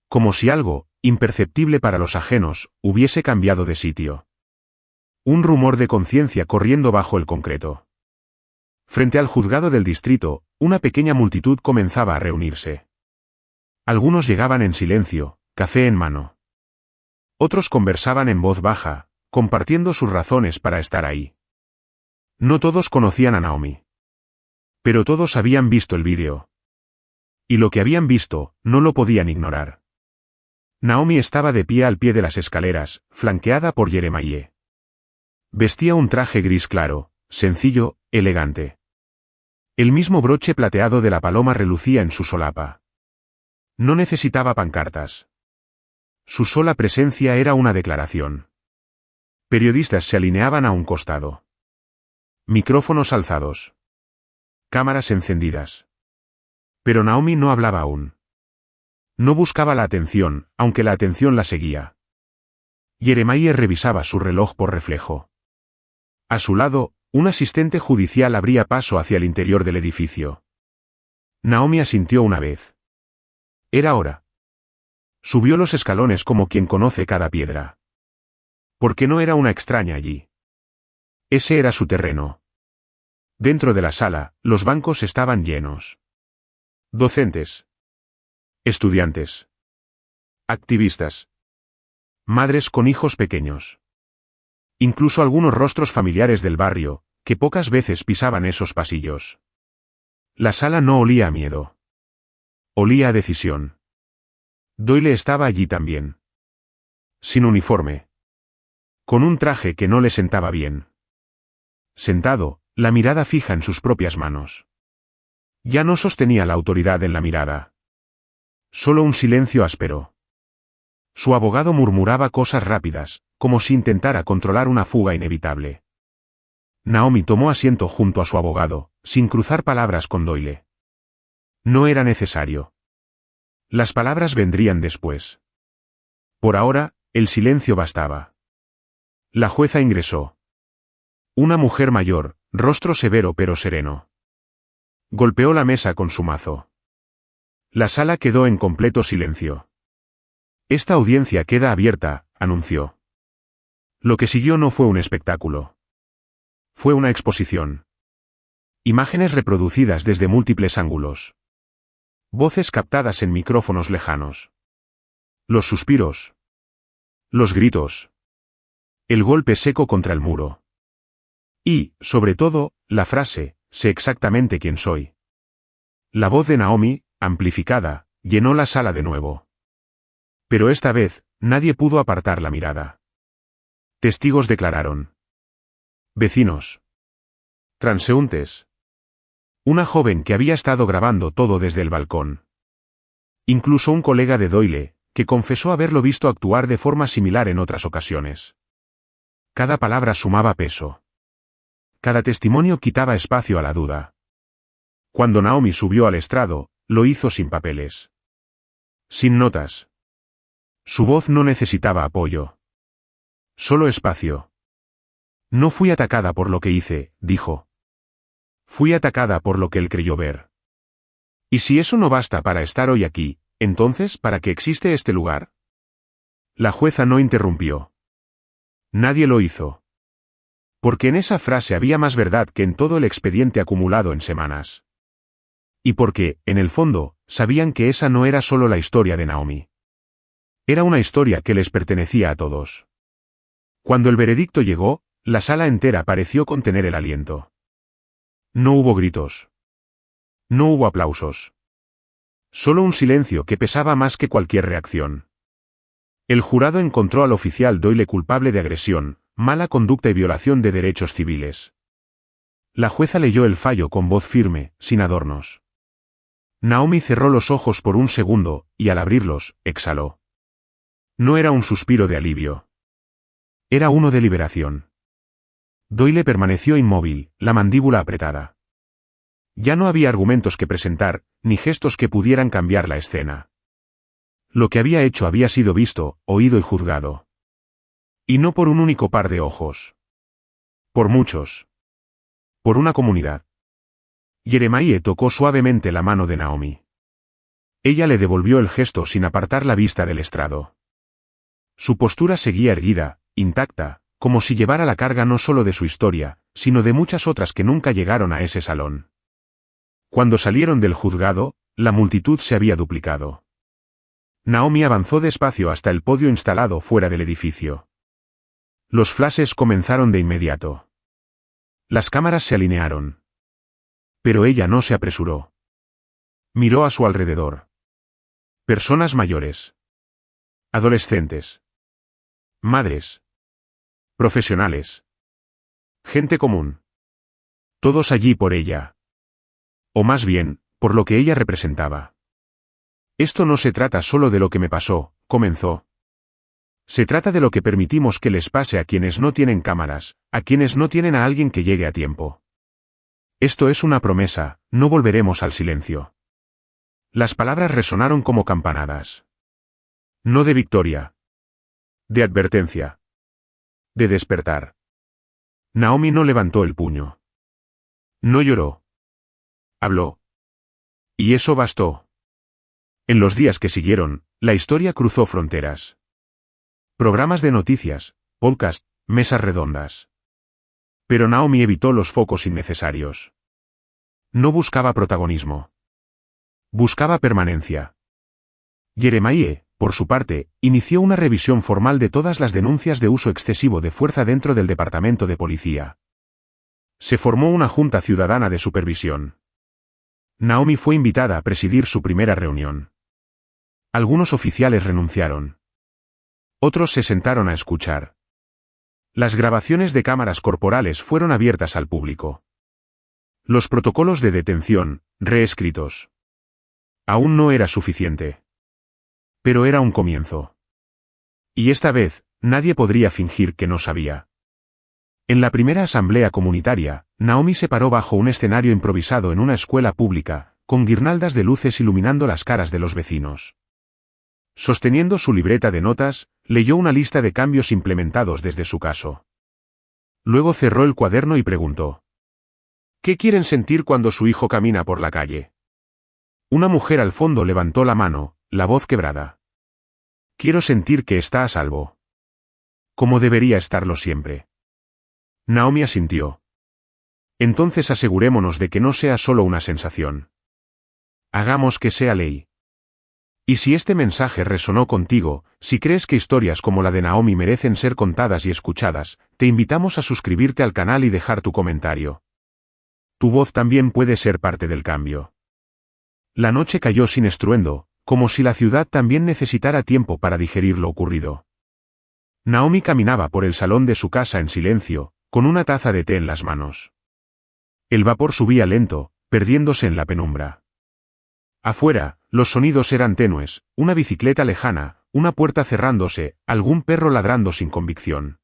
Como si algo, imperceptible para los ajenos, hubiese cambiado de sitio. Un rumor de conciencia corriendo bajo el concreto. Frente al juzgado del distrito, una pequeña multitud comenzaba a reunirse. Algunos llegaban en silencio, café en mano. Otros conversaban en voz baja, compartiendo sus razones para estar ahí. No todos conocían a Naomi. Pero todos habían visto el vídeo. Y lo que habían visto, no lo podían ignorar. Naomi estaba de pie al pie de las escaleras, flanqueada por Yeremaye. Vestía un traje gris claro, sencillo, elegante. El mismo broche plateado de la paloma relucía en su solapa. No necesitaba pancartas. Su sola presencia era una declaración. Periodistas se alineaban a un costado. Micrófonos alzados. Cámaras encendidas. Pero Naomi no hablaba aún. No buscaba la atención, aunque la atención la seguía. Yeremaye revisaba su reloj por reflejo. A su lado, un asistente judicial abría paso hacia el interior del edificio. Naomi asintió una vez. Era hora. Subió los escalones como quien conoce cada piedra. Porque no era una extraña allí. Ese era su terreno. Dentro de la sala, los bancos estaban llenos. Docentes. Estudiantes. Activistas. Madres con hijos pequeños. Incluso algunos rostros familiares del barrio, que pocas veces pisaban esos pasillos. La sala no olía a miedo. Olía a decisión. Doyle estaba allí también. Sin uniforme. Con un traje que no le sentaba bien. Sentado, la mirada fija en sus propias manos. Ya no sostenía la autoridad en la mirada. Solo un silencio áspero. Su abogado murmuraba cosas rápidas, como si intentara controlar una fuga inevitable. Naomi tomó asiento junto a su abogado, sin cruzar palabras con Doyle. No era necesario. Las palabras vendrían después. Por ahora, el silencio bastaba. La jueza ingresó. Una mujer mayor, rostro severo pero sereno. Golpeó la mesa con su mazo. La sala quedó en completo silencio. Esta audiencia queda abierta, anunció. Lo que siguió no fue un espectáculo. Fue una exposición. Imágenes reproducidas desde múltiples ángulos. Voces captadas en micrófonos lejanos. Los suspiros. Los gritos. El golpe seco contra el muro. Y, sobre todo, la frase, sé exactamente quién soy. La voz de Naomi, amplificada, llenó la sala de nuevo. Pero esta vez, nadie pudo apartar la mirada. Testigos declararon. Vecinos. Transeúntes. Una joven que había estado grabando todo desde el balcón. Incluso un colega de Doyle, que confesó haberlo visto actuar de forma similar en otras ocasiones. Cada palabra sumaba peso. Cada testimonio quitaba espacio a la duda. Cuando Naomi subió al estrado, lo hizo sin papeles. Sin notas. Su voz no necesitaba apoyo. Solo espacio. No fui atacada por lo que hice, dijo. Fui atacada por lo que él creyó ver. ¿Y si eso no basta para estar hoy aquí, entonces para qué existe este lugar? La jueza no interrumpió. Nadie lo hizo. Porque en esa frase había más verdad que en todo el expediente acumulado en semanas. Y porque, en el fondo, sabían que esa no era solo la historia de Naomi. Era una historia que les pertenecía a todos. Cuando el veredicto llegó, la sala entera pareció contener el aliento. No hubo gritos. No hubo aplausos. Solo un silencio que pesaba más que cualquier reacción. El jurado encontró al oficial Doyle culpable de agresión, mala conducta y violación de derechos civiles. La jueza leyó el fallo con voz firme, sin adornos. Naomi cerró los ojos por un segundo, y al abrirlos, exhaló. No era un suspiro de alivio. Era uno de liberación. Doyle permaneció inmóvil, la mandíbula apretada. Ya no había argumentos que presentar, ni gestos que pudieran cambiar la escena. Lo que había hecho había sido visto, oído y juzgado. Y no por un único par de ojos. Por muchos. Por una comunidad. Jeremiah tocó suavemente la mano de Naomi. Ella le devolvió el gesto sin apartar la vista del estrado. Su postura seguía erguida, intacta, como si llevara la carga no solo de su historia, sino de muchas otras que nunca llegaron a ese salón. Cuando salieron del juzgado, la multitud se había duplicado. Naomi avanzó despacio hasta el podio instalado fuera del edificio. Los flashes comenzaron de inmediato. Las cámaras se alinearon. Pero ella no se apresuró. Miró a su alrededor. Personas mayores. Adolescentes. Madres. Profesionales. Gente común. Todos allí por ella. O más bien, por lo que ella representaba. Esto no se trata solo de lo que me pasó, comenzó. Se trata de lo que permitimos que les pase a quienes no tienen cámaras, a quienes no tienen a alguien que llegue a tiempo. Esto es una promesa, no volveremos al silencio. Las palabras resonaron como campanadas. No de victoria. De advertencia. De despertar. Naomi no levantó el puño. No lloró. Habló. Y eso bastó. En los días que siguieron, la historia cruzó fronteras. Programas de noticias, podcast, mesas redondas. Pero Naomi evitó los focos innecesarios. No buscaba protagonismo. Buscaba permanencia. Jeremiah, por su parte, inició una revisión formal de todas las denuncias de uso excesivo de fuerza dentro del departamento de policía. Se formó una junta ciudadana de supervisión. Naomi fue invitada a presidir su primera reunión. Algunos oficiales renunciaron. Otros se sentaron a escuchar. Las grabaciones de cámaras corporales fueron abiertas al público. Los protocolos de detención, reescritos. Aún no era suficiente. Pero era un comienzo. Y esta vez, nadie podría fingir que no sabía. En la primera asamblea comunitaria, Naomi se paró bajo un escenario improvisado en una escuela pública, con guirnaldas de luces iluminando las caras de los vecinos. Sosteniendo su libreta de notas, leyó una lista de cambios implementados desde su caso. Luego cerró el cuaderno y preguntó: ¿qué quieren sentir cuando su hijo camina por la calle? Una mujer al fondo levantó la mano, la voz quebrada. Quiero sentir que está a salvo. Como debería estarlo siempre. Naomi asintió. Entonces asegurémonos de que no sea solo una sensación. Hagamos que sea ley. Y si este mensaje resonó contigo, si crees que historias como la de Naomi merecen ser contadas y escuchadas, te invitamos a suscribirte al canal y dejar tu comentario. Tu voz también puede ser parte del cambio. La noche cayó sin estruendo, como si la ciudad también necesitara tiempo para digerir lo ocurrido. Naomi caminaba por el salón de su casa en silencio, con una taza de té en las manos. El vapor subía lento, perdiéndose en la penumbra. Afuera, los sonidos eran tenues, una bicicleta lejana, una puerta cerrándose, algún perro ladrando sin convicción.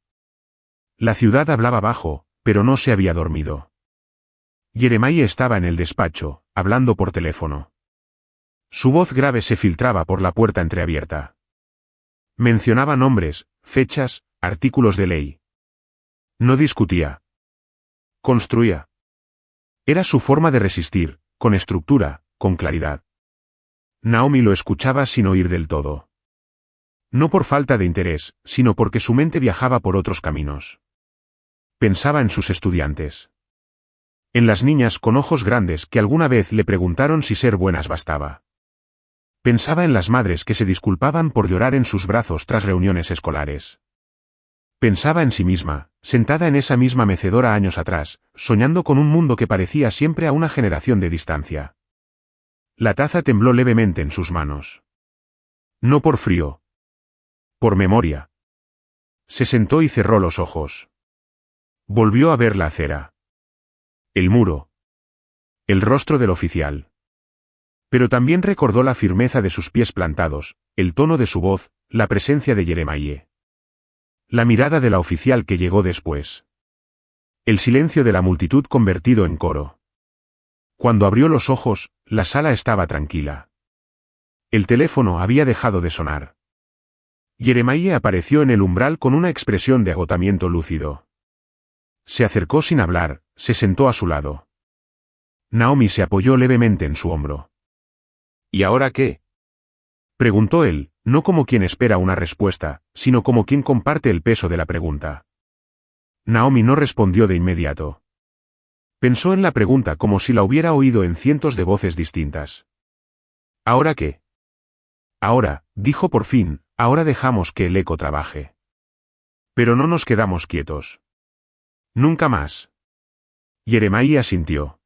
La ciudad hablaba bajo, pero no se había dormido. Jeremiah estaba en el despacho, hablando por teléfono. Su voz grave se filtraba por la puerta entreabierta. Mencionaba nombres, fechas, artículos de ley. No discutía. Construía. Era su forma de resistir, con estructura, con claridad. Naomi lo escuchaba sin oír del todo. No por falta de interés, sino porque su mente viajaba por otros caminos. Pensaba en sus estudiantes. En las niñas con ojos grandes que alguna vez le preguntaron si ser buenas bastaba. Pensaba en las madres que se disculpaban por llorar en sus brazos tras reuniones escolares. Pensaba en sí misma, sentada en esa misma mecedora años atrás, soñando con un mundo que parecía siempre a una generación de distancia. La taza tembló levemente en sus manos. No por frío. Por memoria. Se sentó y cerró los ojos. Volvió a ver la acera. El muro. El rostro del oficial. Pero también recordó la firmeza de sus pies plantados, el tono de su voz, la presencia de Yeremaie. La mirada de la oficial que llegó después. El silencio de la multitud convertido en coro. Cuando abrió los ojos, la sala estaba tranquila. El teléfono había dejado de sonar. Yeremaie apareció en el umbral con una expresión de agotamiento lúcido. Se acercó sin hablar, se sentó a su lado. Naomi se apoyó levemente en su hombro. ¿Y ahora qué? Preguntó él, no como quien espera una respuesta, sino como quien comparte el peso de la pregunta. Naomi no respondió de inmediato. Pensó en la pregunta como si la hubiera oído en cientos de voces distintas. ¿Ahora qué? Ahora, dijo por fin, ahora dejamos que el eco trabaje. Pero no nos quedamos quietos. Nunca más. Yeremaie asintió.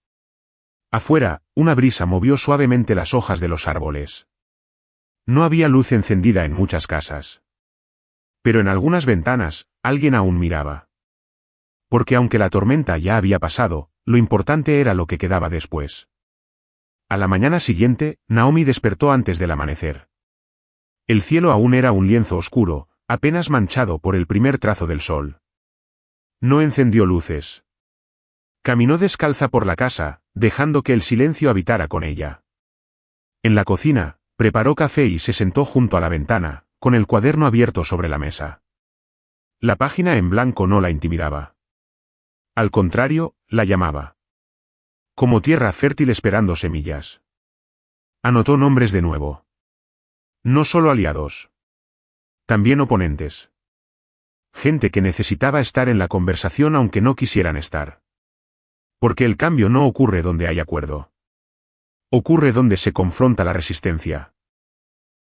Afuera, una brisa movió suavemente las hojas de los árboles. No había luz encendida en muchas casas. Pero en algunas ventanas, alguien aún miraba. Porque aunque la tormenta ya había pasado, lo importante era lo que quedaba después. A la mañana siguiente, Naomi despertó antes del amanecer. El cielo aún era un lienzo oscuro, apenas manchado por el primer trazo del sol. No encendió luces. Caminó descalza por la casa, dejando que el silencio habitara con ella. En la cocina, preparó café y se sentó junto a la ventana, con el cuaderno abierto sobre la mesa. La página en blanco no la intimidaba. Al contrario, la llamaba. Como tierra fértil esperando semillas. Anotó nombres de nuevo. No solo aliados. También oponentes. Gente que necesitaba estar en la conversación aunque no quisieran estar. Porque el cambio no ocurre donde hay acuerdo. Ocurre donde se confronta la resistencia.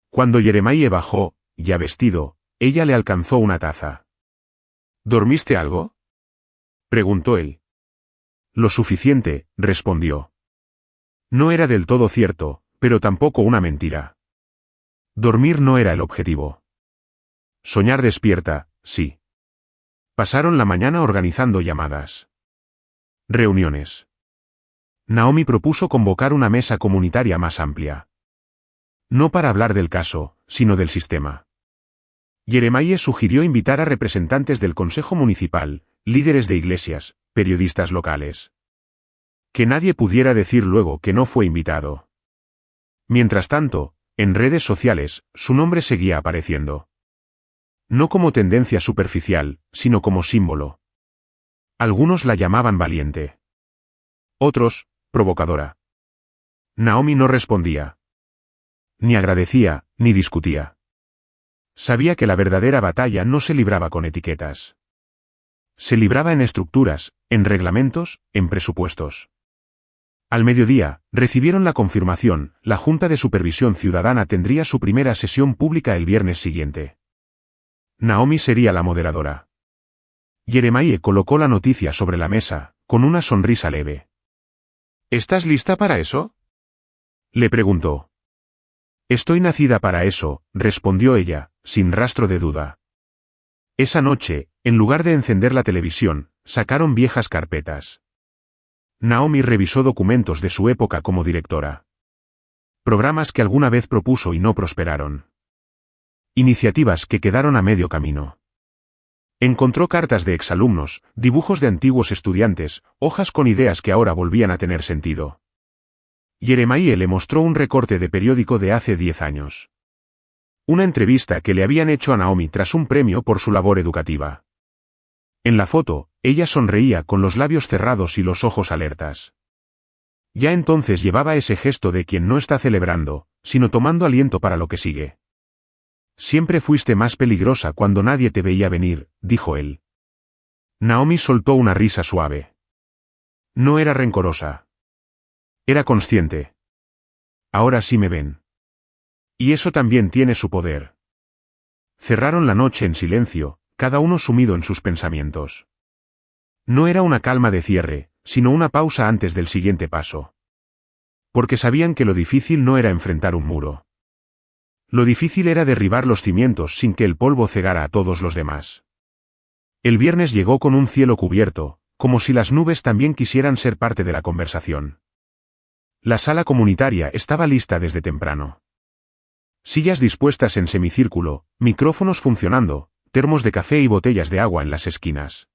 Cuando Yeremaie bajó, ya vestido, ella le alcanzó una taza. ¿Dormiste algo? Preguntó él. Lo suficiente, respondió. No era del todo cierto, pero tampoco una mentira. Dormir no era el objetivo. Soñar despierta, sí. Pasaron la mañana organizando llamadas. Reuniones. Naomi propuso convocar una mesa comunitaria más amplia. No para hablar del caso, sino del sistema. Yeremaie sugirió invitar a representantes del Consejo Municipal, líderes de iglesias, periodistas locales. Que nadie pudiera decir luego que no fue invitado. Mientras tanto, en redes sociales, su nombre seguía apareciendo. No como tendencia superficial, sino como símbolo. Algunos la llamaban valiente. Otros, provocadora. Naomi no respondía. Ni agradecía, ni discutía. Sabía que la verdadera batalla no se libraba con etiquetas. Se libraba en estructuras, en reglamentos, en presupuestos. Al mediodía, recibieron la confirmación, la Junta de Supervisión Ciudadana tendría su primera sesión pública el viernes siguiente. Naomi sería la moderadora. Yeremaie colocó la noticia sobre la mesa, con una sonrisa leve. ¿Estás lista para eso? Le preguntó. Estoy nacida para eso, respondió ella, sin rastro de duda. Esa noche, en lugar de encender la televisión, sacaron viejas carpetas. Naomi revisó documentos de su época como directora. Programas que alguna vez propuso y no prosperaron. Iniciativas que quedaron a medio camino. Encontró cartas de exalumnos, dibujos de antiguos estudiantes, hojas con ideas que ahora volvían a tener sentido. Yeremaie le mostró un recorte de periódico de hace 10 años. Una entrevista que le habían hecho a Naomi tras un premio por su labor educativa. En la foto, ella sonreía con los labios cerrados y los ojos alertas. Ya entonces llevaba ese gesto de quien no está celebrando, sino tomando aliento para lo que sigue. Siempre fuiste más peligrosa cuando nadie te veía venir, dijo él. Naomi soltó una risa suave. No era rencorosa. Era consciente. Ahora sí me ven. Y eso también tiene su poder. Cerraron la noche en silencio, cada uno sumido en sus pensamientos. No era una calma de cierre, sino una pausa antes del siguiente paso. Porque sabían que lo difícil no era enfrentar un muro. Lo difícil era derribar los cimientos sin que el polvo cegara a todos los demás. El viernes llegó con un cielo cubierto, como si las nubes también quisieran ser parte de la conversación. La sala comunitaria estaba lista desde temprano. Sillas dispuestas en semicírculo, micrófonos funcionando, termos de café y botellas de agua en las esquinas.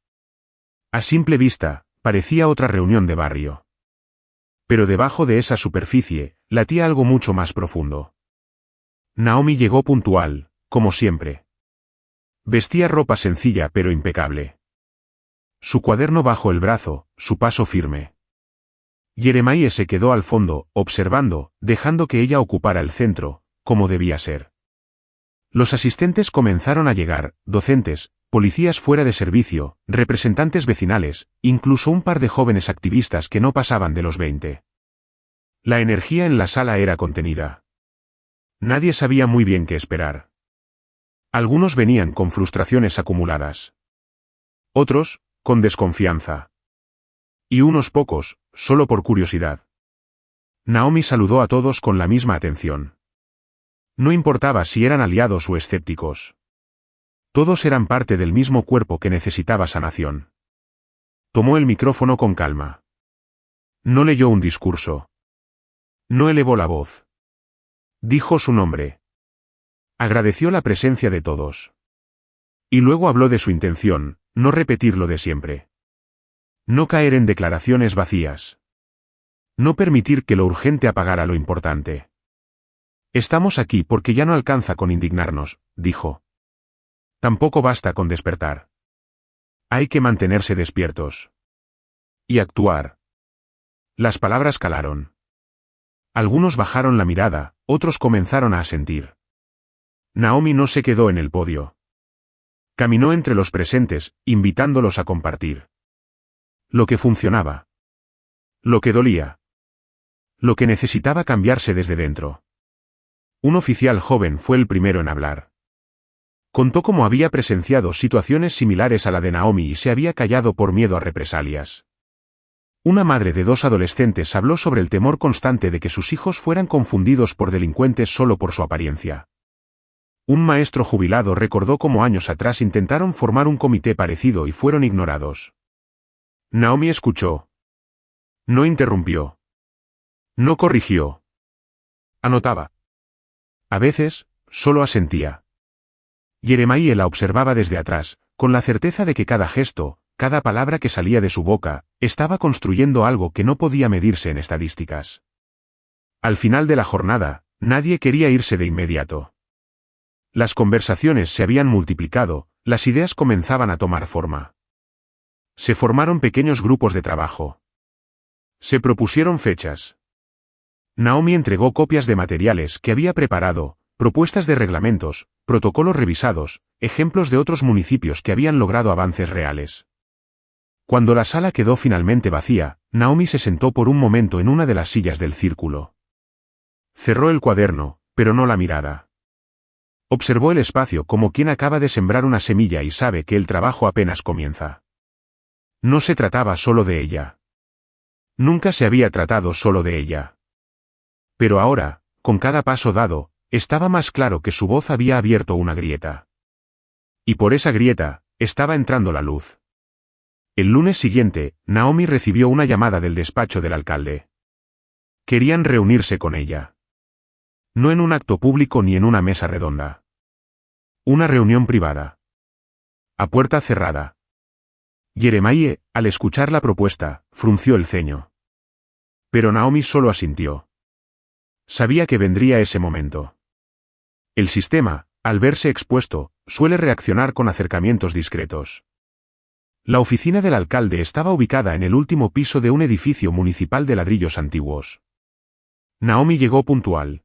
A simple vista, parecía otra reunión de barrio. Pero debajo de esa superficie, latía algo mucho más profundo. Naomi llegó puntual, como siempre. Vestía ropa sencilla pero impecable. Su cuaderno bajo el brazo, su paso firme. Jeremiah se quedó al fondo, observando, dejando que ella ocupara el centro, como debía ser. Los asistentes comenzaron a llegar, docentes, policías fuera de servicio, representantes vecinales, incluso un par de jóvenes activistas que no pasaban de los 20. La energía en la sala era contenida. Nadie sabía muy bien qué esperar. Algunos venían con frustraciones acumuladas. Otros, con desconfianza. Y unos pocos, solo por curiosidad. Naomi saludó a todos con la misma atención. No importaba si eran aliados o escépticos. Todos eran parte del mismo cuerpo que necesitaba sanación. Tomó el micrófono con calma. No leyó un discurso. No elevó la voz. Dijo su nombre. Agradeció la presencia de todos. Y luego habló de su intención, no repetir lo de siempre. No caer en declaraciones vacías. No permitir que lo urgente apagara lo importante. Estamos aquí porque ya no alcanza con indignarnos, dijo. Tampoco basta con despertar. Hay que mantenerse despiertos. Y actuar. Las palabras calaron. Algunos bajaron la mirada, otros comenzaron a asentir. Naomi no se quedó en el podio. Caminó entre los presentes, invitándolos a compartir. Lo que funcionaba. Lo que dolía. Lo que necesitaba cambiarse desde dentro. Un oficial joven fue el primero en hablar. Contó cómo había presenciado situaciones similares a la de Naomi y se había callado por miedo a represalias. Una madre de 2 adolescentes habló sobre el temor constante de que sus hijos fueran confundidos por delincuentes solo por su apariencia. Un maestro jubilado recordó cómo años atrás intentaron formar un comité parecido y fueron ignorados. Naomi escuchó. No interrumpió. No corrigió. Anotaba. A veces, solo asentía. Jeremiah la observaba desde atrás, con la certeza de que cada gesto, cada palabra que salía de su boca, estaba construyendo algo que no podía medirse en estadísticas. Al final de la jornada, nadie quería irse de inmediato. Las conversaciones se habían multiplicado, las ideas comenzaban a tomar forma. Se formaron pequeños grupos de trabajo. Se propusieron fechas. Naomi entregó copias de materiales que había preparado, propuestas de reglamentos, protocolos revisados, ejemplos de otros municipios que habían logrado avances reales. Cuando la sala quedó finalmente vacía, Naomi se sentó por un momento en una de las sillas del círculo. Cerró el cuaderno, pero no la mirada. Observó el espacio como quien acaba de sembrar una semilla y sabe que el trabajo apenas comienza. No se trataba solo de ella. Nunca se había tratado solo de ella. Pero ahora, con cada paso dado, estaba más claro que su voz había abierto una grieta. Y por esa grieta, estaba entrando la luz. El lunes siguiente, Naomi recibió una llamada del despacho del alcalde. Querían reunirse con ella. No en un acto público ni en una mesa redonda. Una reunión privada. A puerta cerrada. Jeremiah, al escuchar la propuesta, frunció el ceño. Pero Naomi solo asintió. Sabía que vendría ese momento. El sistema, al verse expuesto, suele reaccionar con acercamientos discretos. La oficina del alcalde estaba ubicada en el último piso de un edificio municipal de ladrillos antiguos. Naomi llegó puntual.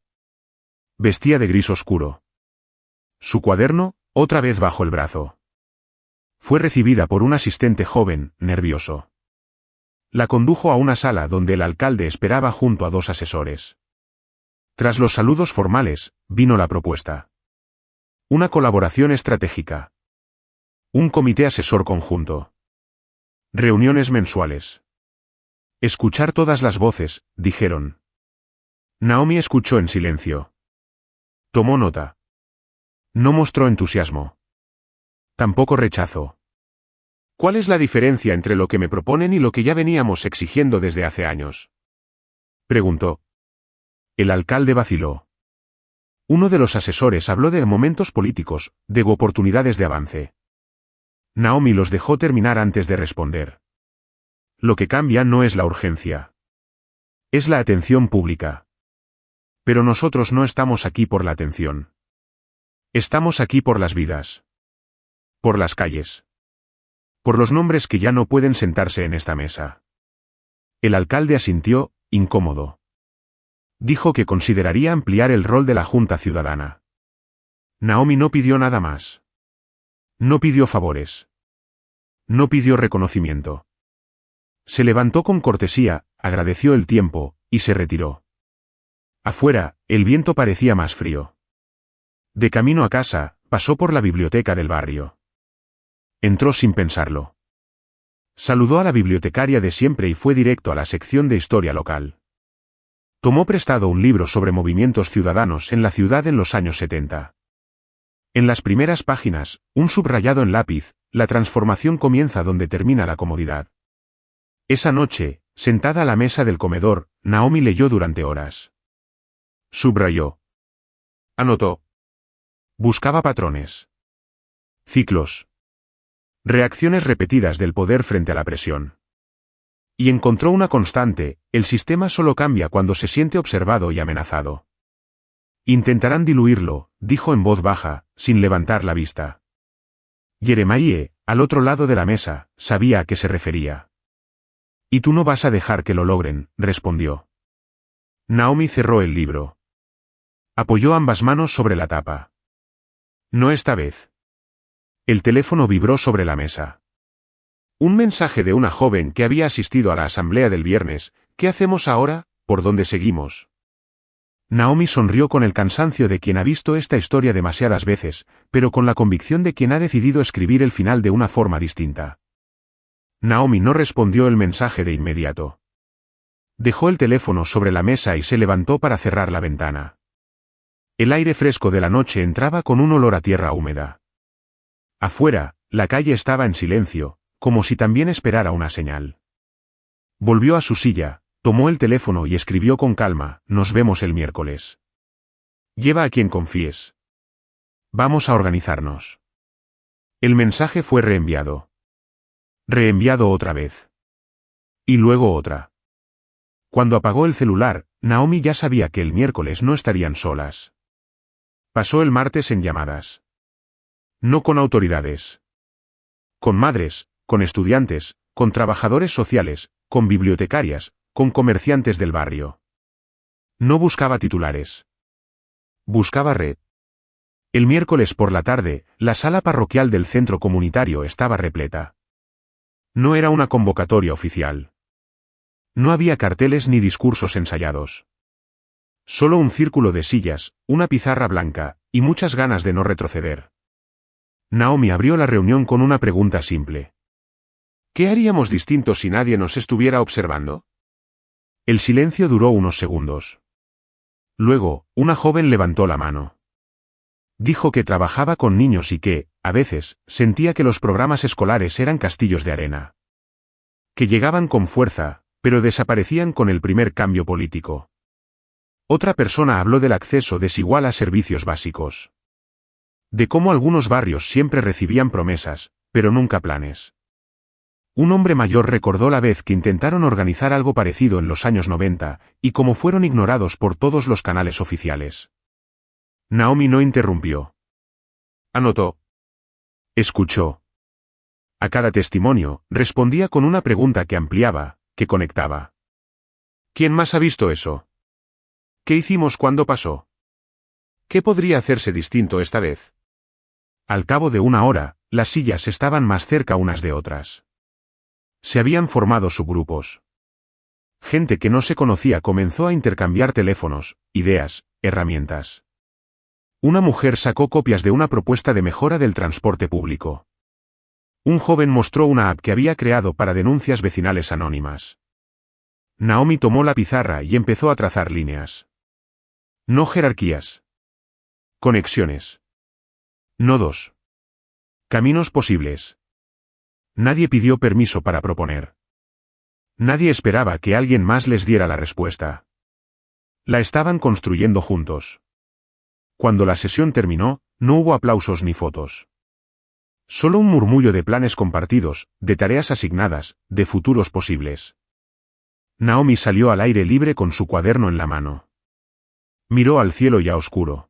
Vestía de gris oscuro. Su cuaderno, otra vez bajo el brazo. Fue recibida por un asistente joven, nervioso. La condujo a una sala donde el alcalde esperaba junto a 2 asesores. Tras los saludos formales, vino la propuesta. Una colaboración estratégica. Un comité asesor conjunto. Reuniones mensuales. Escuchar todas las voces, dijeron. Naomi escuchó en silencio. Tomó nota. No mostró entusiasmo. Tampoco rechazo. ¿Cuál es la diferencia entre lo que me proponen y lo que ya veníamos exigiendo desde hace años? Preguntó. El alcalde vaciló. Uno de los asesores habló de momentos políticos, de oportunidades de avance. Naomi los dejó terminar antes de responder. Lo que cambia no es la urgencia. Es la atención pública. Pero nosotros no estamos aquí por la atención. Estamos aquí por las vidas. Por las calles. Por los nombres que ya no pueden sentarse en esta mesa. El alcalde asintió, incómodo. Dijo que consideraría ampliar el rol de la Junta Ciudadana. Naomi no pidió nada más. No pidió favores. No pidió reconocimiento. Se levantó con cortesía, agradeció el tiempo, y se retiró. Afuera, el viento parecía más frío. De camino a casa, pasó por la biblioteca del barrio. Entró sin pensarlo. Saludó a la bibliotecaria de siempre y fue directo a la sección de historia local. Tomó prestado un libro sobre movimientos ciudadanos en la ciudad en los años 70. En las primeras páginas, un subrayado en lápiz, la transformación comienza donde termina la comodidad. Esa noche, sentada a la mesa del comedor, Naomi leyó durante horas. Subrayó. Anotó. Buscaba patrones. Ciclos. Reacciones repetidas del poder frente a la presión. Y encontró una constante: el sistema solo cambia cuando se siente observado y amenazado. Intentarán diluirlo, dijo en voz baja, sin levantar la vista. Jeremiah, al otro lado de la mesa, sabía a qué se refería. Y tú no vas a dejar que lo logren, respondió. Naomi cerró el libro. Apoyó ambas manos sobre la tapa. No esta vez. El teléfono vibró sobre la mesa. Un mensaje de una joven que había asistido a la asamblea del viernes. ¿Qué hacemos ahora? ¿Por dónde seguimos? Naomi sonrió con el cansancio de quien ha visto esta historia demasiadas veces, pero con la convicción de quien ha decidido escribir el final de una forma distinta. Naomi no respondió el mensaje de inmediato. Dejó el teléfono sobre la mesa y se levantó para cerrar la ventana. El aire fresco de la noche entraba con un olor a tierra húmeda. Afuera, la calle estaba en silencio, como si también esperara una señal. Volvió a su silla, tomó el teléfono y escribió con calma: nos vemos el miércoles. Lleva a quien confíes. Vamos a organizarnos. El mensaje fue reenviado. Reenviado otra vez. Y luego otra. Cuando apagó el celular, Naomi ya sabía que el miércoles no estarían solas. Pasó el martes en llamadas. No con autoridades. Con madres, con estudiantes, con trabajadores sociales, con bibliotecarias, con comerciantes del barrio. No buscaba titulares. Buscaba red. El miércoles por la tarde, la sala parroquial del centro comunitario estaba repleta. No era una convocatoria oficial. No había carteles ni discursos ensayados. Solo un círculo de sillas, una pizarra blanca, y muchas ganas de no retroceder. Naomi abrió la reunión con una pregunta simple. ¿Qué haríamos distinto si nadie nos estuviera observando? El silencio duró unos segundos. Luego, una joven levantó la mano. Dijo que trabajaba con niños y que, a veces, sentía que los programas escolares eran castillos de arena. Que llegaban con fuerza, pero desaparecían con el primer cambio político. Otra persona habló del acceso desigual a servicios básicos. De cómo algunos barrios siempre recibían promesas, pero nunca planes. Un hombre mayor recordó la vez que intentaron organizar algo parecido en los años 90, y cómo fueron ignorados por todos los canales oficiales. Naomi no interrumpió. Anotó. Escuchó. A cada testimonio, respondía con una pregunta que ampliaba, que conectaba. ¿Quién más ha visto eso? ¿Qué hicimos cuando pasó? ¿Qué podría hacerse distinto esta vez? Al cabo de una hora, las sillas estaban más cerca unas de otras. Se habían formado subgrupos. Gente que no se conocía comenzó a intercambiar teléfonos, ideas, herramientas. Una mujer sacó copias de una propuesta de mejora del transporte público. Un joven mostró una app que había creado para denuncias vecinales anónimas. Naomi tomó la pizarra y empezó a trazar líneas. No jerarquías. Conexiones. Nodos. Caminos posibles. Nadie pidió permiso para proponer. Nadie esperaba que alguien más les diera la respuesta. La estaban construyendo juntos. Cuando la sesión terminó, no hubo aplausos ni fotos. Solo un murmullo de planes compartidos, de tareas asignadas, de futuros posibles. Naomi salió al aire libre con su cuaderno en la mano. Miró al cielo ya oscuro.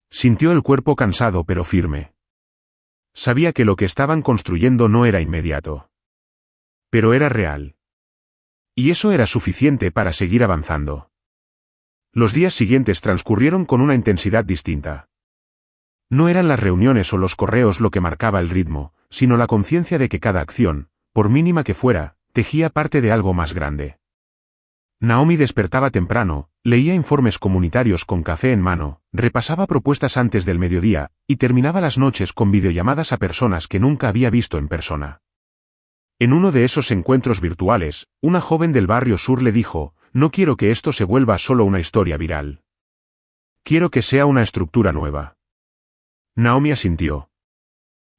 Sintió el cuerpo cansado pero firme. Sabía que lo que estaban construyendo no era inmediato. Pero era real. Y eso era suficiente para seguir avanzando. Los días siguientes transcurrieron con una intensidad distinta. No eran las reuniones o los correos lo que marcaba el ritmo, sino la conciencia de que cada acción, por mínima que fuera, tejía parte de algo más grande. Naomi despertaba temprano, leía informes comunitarios con café en mano, repasaba propuestas antes del mediodía, y terminaba las noches con videollamadas a personas que nunca había visto en persona. En uno de esos encuentros virtuales, una joven del barrio sur le dijo: «No quiero que esto se vuelva solo una historia viral. Quiero que sea una estructura nueva». Naomi asintió.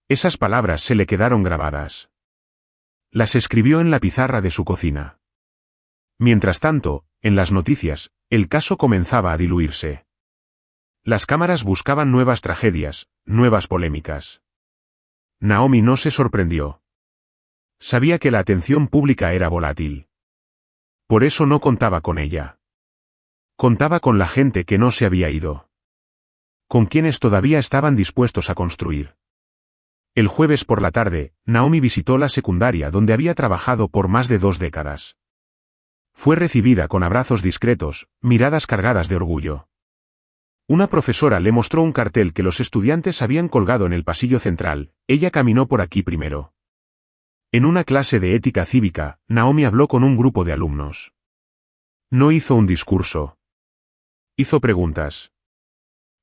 Esas palabras se le quedaron grabadas. Las escribió en la pizarra de su cocina. Mientras tanto, en las noticias, el caso comenzaba a diluirse. Las cámaras buscaban nuevas tragedias, nuevas polémicas. Naomi no se sorprendió. Sabía que la atención pública era volátil. Por eso no contaba con ella. Contaba con la gente que no se había ido. Con quienes todavía estaban dispuestos a construir. El jueves por la tarde, Naomi visitó la secundaria donde había trabajado por más de 2 décadas. Fue recibida con abrazos discretos, miradas cargadas de orgullo. Una profesora le mostró un cartel que los estudiantes habían colgado en el pasillo central: «Ella caminó por aquí primero». En una clase de ética cívica, Naomi habló con un grupo de alumnos. No hizo un discurso. Hizo preguntas.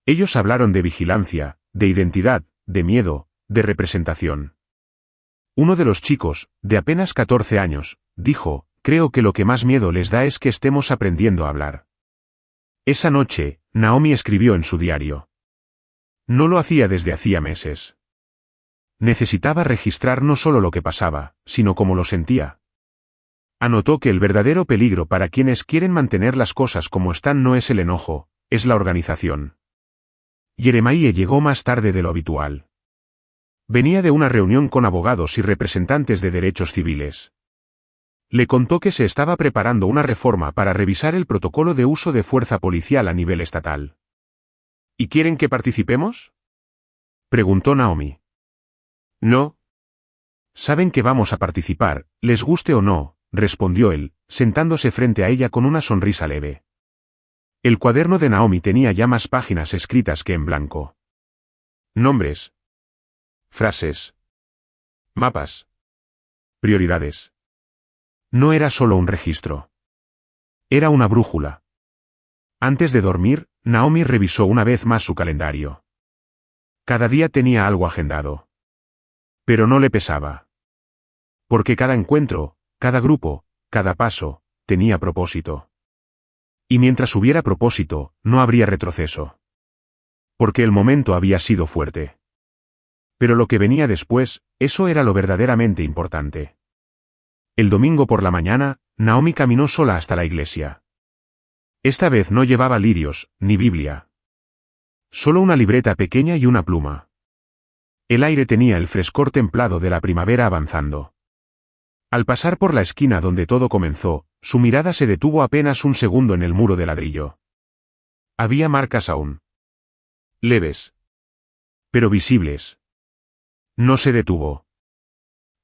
Ellos hablaron de vigilancia, de identidad, de miedo, de representación. Uno de los chicos, de apenas 14 años, dijo: «Creo que lo que más miedo les da es que estemos aprendiendo a hablar». Esa noche, Naomi escribió en su diario. No lo hacía desde hacía meses. Necesitaba registrar no solo lo que pasaba, sino cómo lo sentía. Anotó que el verdadero peligro para quienes quieren mantener las cosas como están no es el enojo, es la organización. Jeremiah llegó más tarde de lo habitual. Venía de una reunión con abogados y representantes de derechos civiles. Le contó que se estaba preparando una reforma para revisar el protocolo de uso de fuerza policial a nivel estatal. ¿Y quieren que participemos?, preguntó Naomi. No. Saben que vamos a participar, les guste o no, respondió él, sentándose frente a ella con una sonrisa leve. El cuaderno de Naomi tenía ya más páginas escritas que en blanco. Nombres. Frases. Mapas. Prioridades. No era solo un registro. Era una brújula. Antes de dormir, Naomi revisó una vez más su calendario. Cada día tenía algo agendado. Pero no le pesaba. Porque cada encuentro, cada grupo, cada paso, tenía propósito. Y mientras hubiera propósito, no habría retroceso. Porque el momento había sido fuerte. Pero lo que venía después, eso era lo verdaderamente importante. El domingo por la mañana, Naomi caminó sola hasta la iglesia. Esta vez no llevaba lirios, ni Biblia. Solo una libreta pequeña y una pluma. El aire tenía el frescor templado de la primavera avanzando. Al pasar por la esquina donde todo comenzó, su mirada se detuvo apenas un segundo en el muro de ladrillo. Había marcas aún. Leves. Pero visibles. No se detuvo.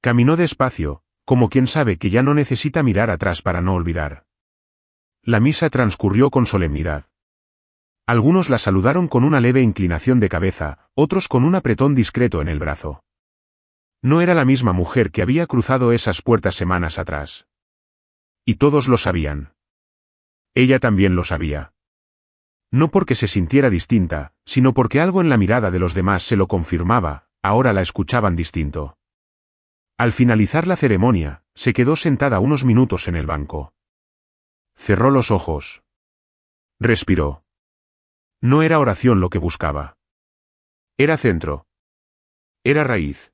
Caminó despacio, como quien sabe que ya no necesita mirar atrás para no olvidar. La misa transcurrió con solemnidad. Algunos la saludaron con una leve inclinación de cabeza, otros con un apretón discreto en el brazo. No era la misma mujer que había cruzado esas puertas semanas atrás. Y todos lo sabían. Ella también lo sabía. No porque se sintiera distinta, sino porque algo en la mirada de los demás se lo confirmaba, ahora la escuchaban distinto. Al finalizar la ceremonia, se quedó sentada unos minutos en el banco. Cerró los ojos. Respiró. No era oración lo que buscaba. Era centro. Era raíz.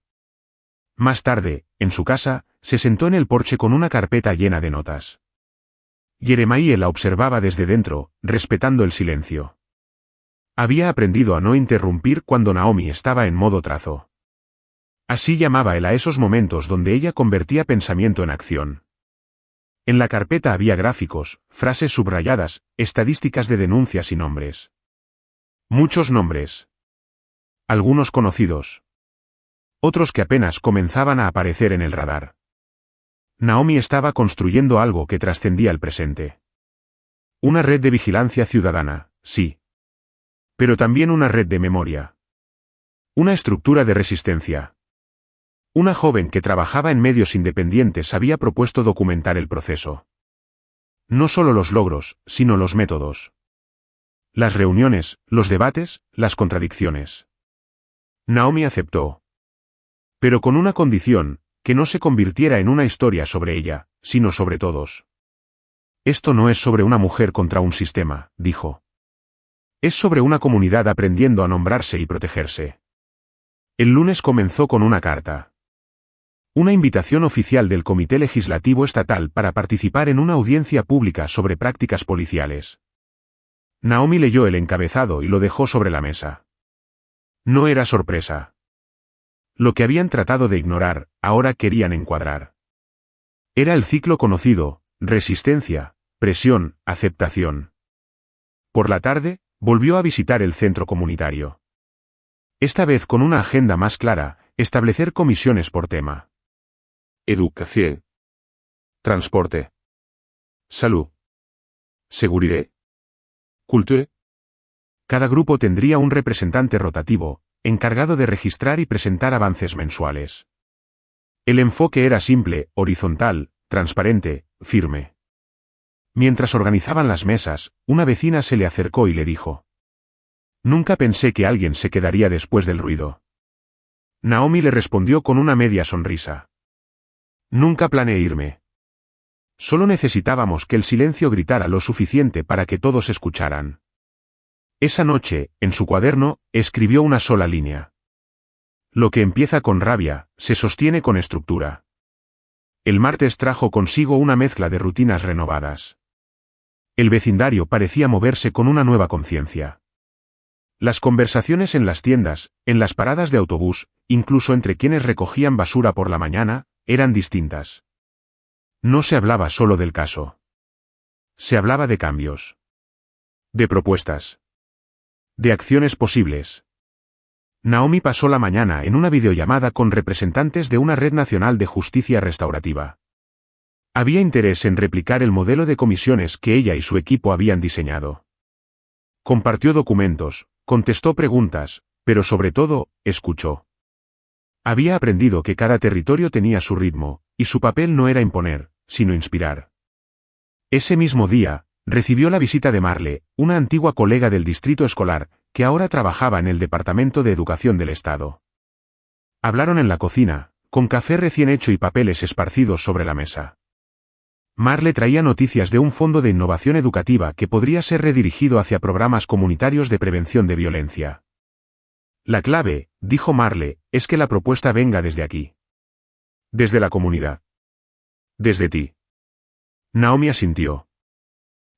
Más tarde, en su casa, se sentó en el porche con una carpeta llena de notas. Jeremiah la observaba desde dentro, respetando el silencio. Había aprendido a no interrumpir cuando Naomi estaba en modo trazo. Así llamaba él a esos momentos donde ella convertía pensamiento en acción. En la carpeta había gráficos, frases subrayadas, estadísticas de denuncias y nombres. Muchos nombres. Algunos conocidos. Otros que apenas comenzaban a aparecer en el radar. Naomi estaba construyendo algo que trascendía el presente. Una red de vigilancia ciudadana, sí. Pero también una red de memoria. Una estructura de resistencia. Una joven que trabajaba en medios independientes había propuesto documentar el proceso. No solo los logros, sino los métodos. Las reuniones, los debates, las contradicciones. Naomi aceptó. Pero con una condición, que no se convirtiera en una historia sobre ella, sino sobre todos. Esto no es sobre una mujer contra un sistema, dijo. Es sobre una comunidad aprendiendo a nombrarse y protegerse. El lunes comenzó con una carta. Una invitación oficial del Comité Legislativo Estatal para participar en una audiencia pública sobre prácticas policiales. Naomi leyó el encabezado y lo dejó sobre la mesa. No era sorpresa. Lo que habían tratado de ignorar, ahora querían encuadrar. Era el ciclo conocido: resistencia, presión, aceptación. Por la tarde, volvió a visitar el centro comunitario. Esta vez con una agenda más clara: establecer comisiones por tema. Educación. Transporte. Salud. Seguridad. Cultura. Cada grupo tendría un representante rotativo, encargado de registrar y presentar avances mensuales. El enfoque era simple, horizontal, transparente, firme. Mientras organizaban las mesas, una vecina se le acercó y le dijo: «Nunca pensé que alguien se quedaría después del ruido». Naomi le respondió con una media sonrisa. «Nunca planeé irme. Solo necesitábamos que el silencio gritara lo suficiente para que todos escucharan». Esa noche, en su cuaderno, escribió una sola línea. Lo que empieza con rabia, se sostiene con estructura. El martes trajo consigo una mezcla de rutinas renovadas. El vecindario parecía moverse con una nueva conciencia. Las conversaciones en las tiendas, en las paradas de autobús, incluso entre quienes recogían basura por la mañana, eran distintas. No se hablaba solo del caso. Se hablaba de cambios. De propuestas. De acciones posibles. Naomi pasó la mañana en una videollamada con representantes de una red nacional de justicia restaurativa. Había interés en replicar el modelo de comisiones que ella y su equipo habían diseñado. Compartió documentos, contestó preguntas, pero sobre todo, escuchó. Había aprendido que cada territorio tenía su ritmo, y su papel no era imponer, sino inspirar. Ese mismo día, recibió la visita de Marle, una antigua colega del distrito escolar, que ahora trabajaba en el Departamento de Educación del Estado. Hablaron en la cocina, con café recién hecho y papeles esparcidos sobre la mesa. Marle traía noticias de un fondo de innovación educativa que podría ser redirigido hacia programas comunitarios de prevención de violencia. La clave, dijo Marle, es que la propuesta venga desde aquí. Desde la comunidad. Desde ti. Naomi asintió.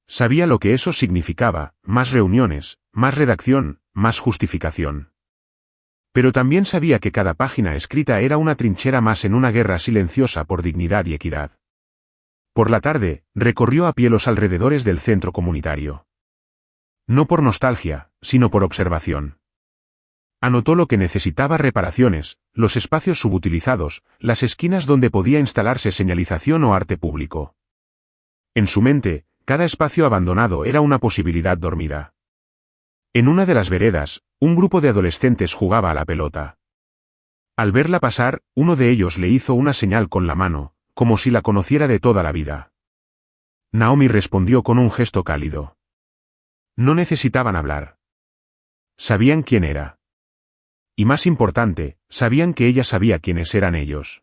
Sabía lo que eso significaba: más reuniones, más redacción, más justificación. Pero también sabía que cada página escrita era una trinchera más en una guerra silenciosa por dignidad y equidad. Por la tarde, recorrió a pie los alrededores del centro comunitario. No por nostalgia, sino por observación. Anotó lo que necesitaba reparaciones, los espacios subutilizados, las esquinas donde podía instalarse señalización o arte público. En su mente, cada espacio abandonado era una posibilidad dormida. En una de las veredas, un grupo de adolescentes jugaba a la pelota. Al verla pasar, uno de ellos le hizo una señal con la mano, como si la conociera de toda la vida. Naomi respondió con un gesto cálido. No necesitaban hablar. Sabían quién era. Y más importante, sabían que ella sabía quiénes eran ellos.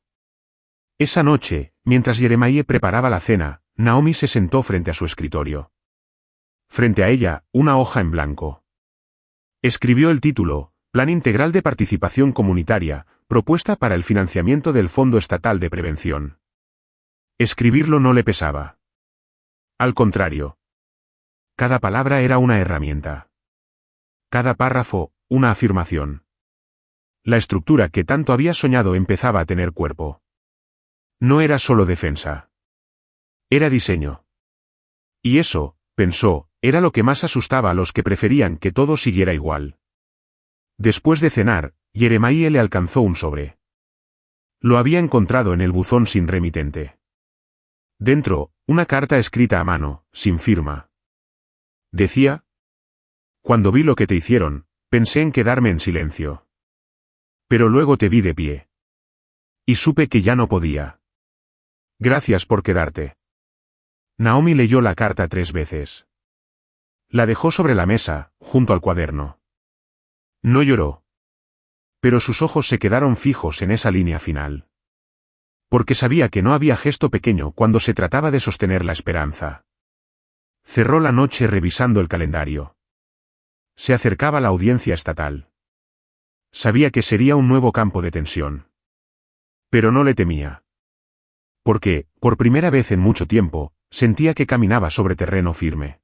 Esa noche, mientras Jeremiah preparaba la cena, Naomi se sentó frente a su escritorio. Frente a ella, una hoja en blanco. Escribió el título, Plan Integral de Participación Comunitaria, propuesta para el financiamiento del Fondo Estatal de Prevención. Escribirlo no le pesaba. Al contrario. Cada palabra era una herramienta. Cada párrafo, una afirmación. La estructura que tanto había soñado empezaba a tener cuerpo. No era solo defensa. Era diseño. Y eso, pensó, era lo que más asustaba a los que preferían que todo siguiera igual. Después de cenar, Jeremiah le alcanzó un sobre. Lo había encontrado en el buzón sin remitente. Dentro, una carta escrita a mano, sin firma. Decía: cuando vi lo que te hicieron, pensé en quedarme en silencio. Pero luego te vi de pie. Y supe que ya no podía. Gracias por quedarte. Naomi leyó la carta 3 veces. La dejó sobre la mesa, junto al cuaderno. No lloró. Pero sus ojos se quedaron fijos en esa línea final. Porque sabía que no había gesto pequeño cuando se trataba de sostener la esperanza. Cerró la noche revisando el calendario. Se acercaba la audiencia estatal. Sabía que sería un nuevo campo de tensión. Pero no le temía. Porque, por primera vez en mucho tiempo, sentía que caminaba sobre terreno firme.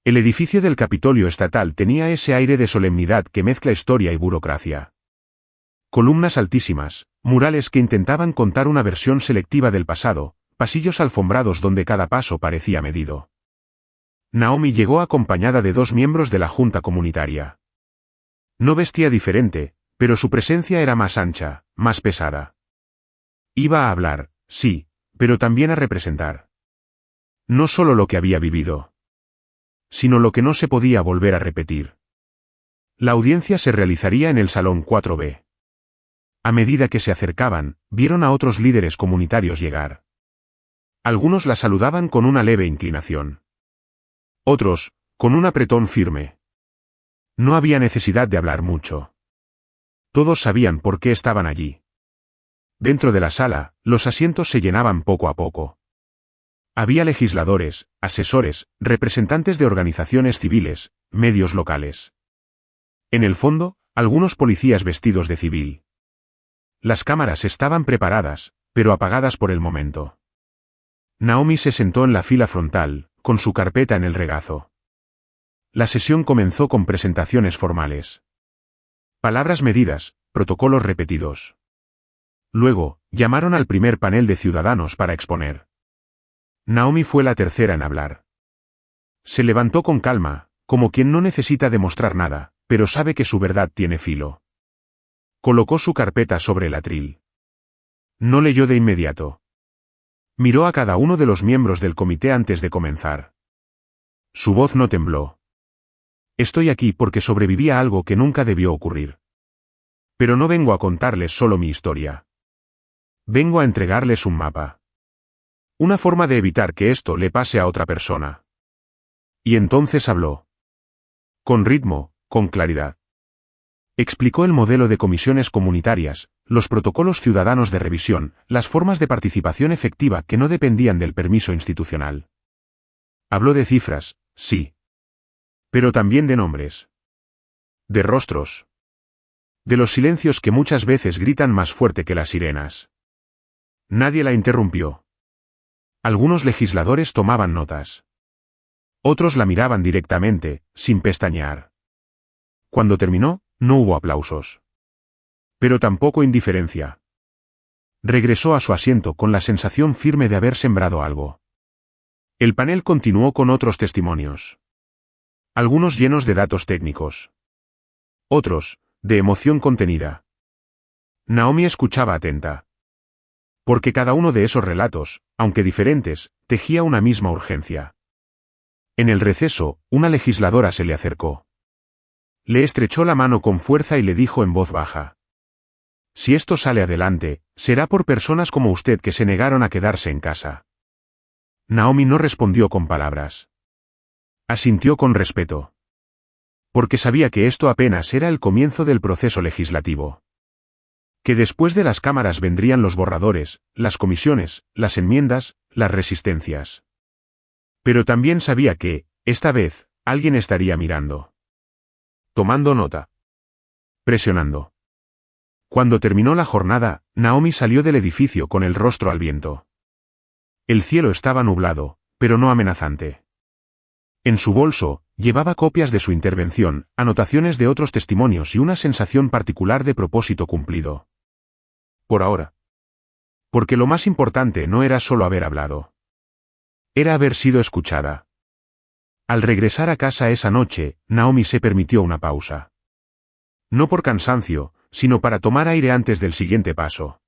El edificio del Capitolio Estatal tenía ese aire de solemnidad que mezcla historia y burocracia. Columnas altísimas, murales que intentaban contar una versión selectiva del pasado, pasillos alfombrados donde cada paso parecía medido. Naomi llegó acompañada de 2 miembros de la Junta Comunitaria. No vestía diferente, pero su presencia era más ancha, más pesada. Iba a hablar, sí, pero también a representar. No solo lo que había vivido, sino lo que no se podía volver a repetir. La audiencia se realizaría en el Salón 4B. A medida que se acercaban, vieron a otros líderes comunitarios llegar. Algunos la saludaban con una leve inclinación. Otros, con un apretón firme. No había necesidad de hablar mucho. Todos sabían por qué estaban allí. Dentro de la sala, los asientos se llenaban poco a poco. Había legisladores, asesores, representantes de organizaciones civiles, medios locales. En el fondo, algunos policías vestidos de civil. Las cámaras estaban preparadas, pero apagadas por el momento. Naomi se sentó en la fila frontal, con su carpeta en el regazo. La sesión comenzó con presentaciones formales. Palabras medidas, protocolos repetidos. Luego, llamaron al primer panel de ciudadanos para exponer. Naomi fue la tercera en hablar. Se levantó con calma, como quien no necesita demostrar nada, pero sabe que su verdad tiene filo. Colocó su carpeta sobre el atril. No leyó de inmediato. Miró a cada uno de los miembros del comité antes de comenzar. Su voz no tembló. Estoy aquí porque sobreviví a algo que nunca debió ocurrir. Pero no vengo a contarles solo mi historia. Vengo a entregarles un mapa. Una forma de evitar que esto le pase a otra persona. Y entonces habló. Con ritmo, con claridad. Explicó el modelo de comisiones comunitarias, los protocolos ciudadanos de revisión, las formas de participación efectiva que no dependían del permiso institucional. Habló de cifras, sí. Pero también de nombres. De rostros. De los silencios que muchas veces gritan más fuerte que las sirenas. Nadie la interrumpió. Algunos legisladores tomaban notas. Otros la miraban directamente, sin pestañear. Cuando terminó, no hubo aplausos. Pero tampoco indiferencia. Regresó a su asiento con la sensación firme de haber sembrado algo. El panel continuó con otros testimonios. Algunos llenos de datos técnicos. Otros, de emoción contenida. Naomi escuchaba atenta. Porque cada uno de esos relatos, aunque diferentes, tejía una misma urgencia. En el receso, una legisladora se le acercó. Le estrechó la mano con fuerza y le dijo en voz baja. Si esto sale adelante, será por personas como usted que se negaron a quedarse en casa. Naomi no respondió con palabras. Asintió con respeto. Porque sabía que esto apenas era el comienzo del proceso legislativo. Que después de las cámaras vendrían los borradores, las comisiones, las enmiendas, las resistencias. Pero también sabía que, esta vez, alguien estaría mirando. tomando nota. Presionando. Cuando terminó la jornada, Naomi salió del edificio con el rostro al viento. El cielo estaba nublado, pero no amenazante. En su bolso, llevaba copias de su intervención, anotaciones de otros testimonios y una sensación particular de propósito cumplido. Por ahora. Porque lo más importante no era solo haber hablado. Era haber sido escuchada. Al regresar a casa esa noche, Naomi se permitió una pausa. No por cansancio, sino para tomar aire antes del siguiente paso.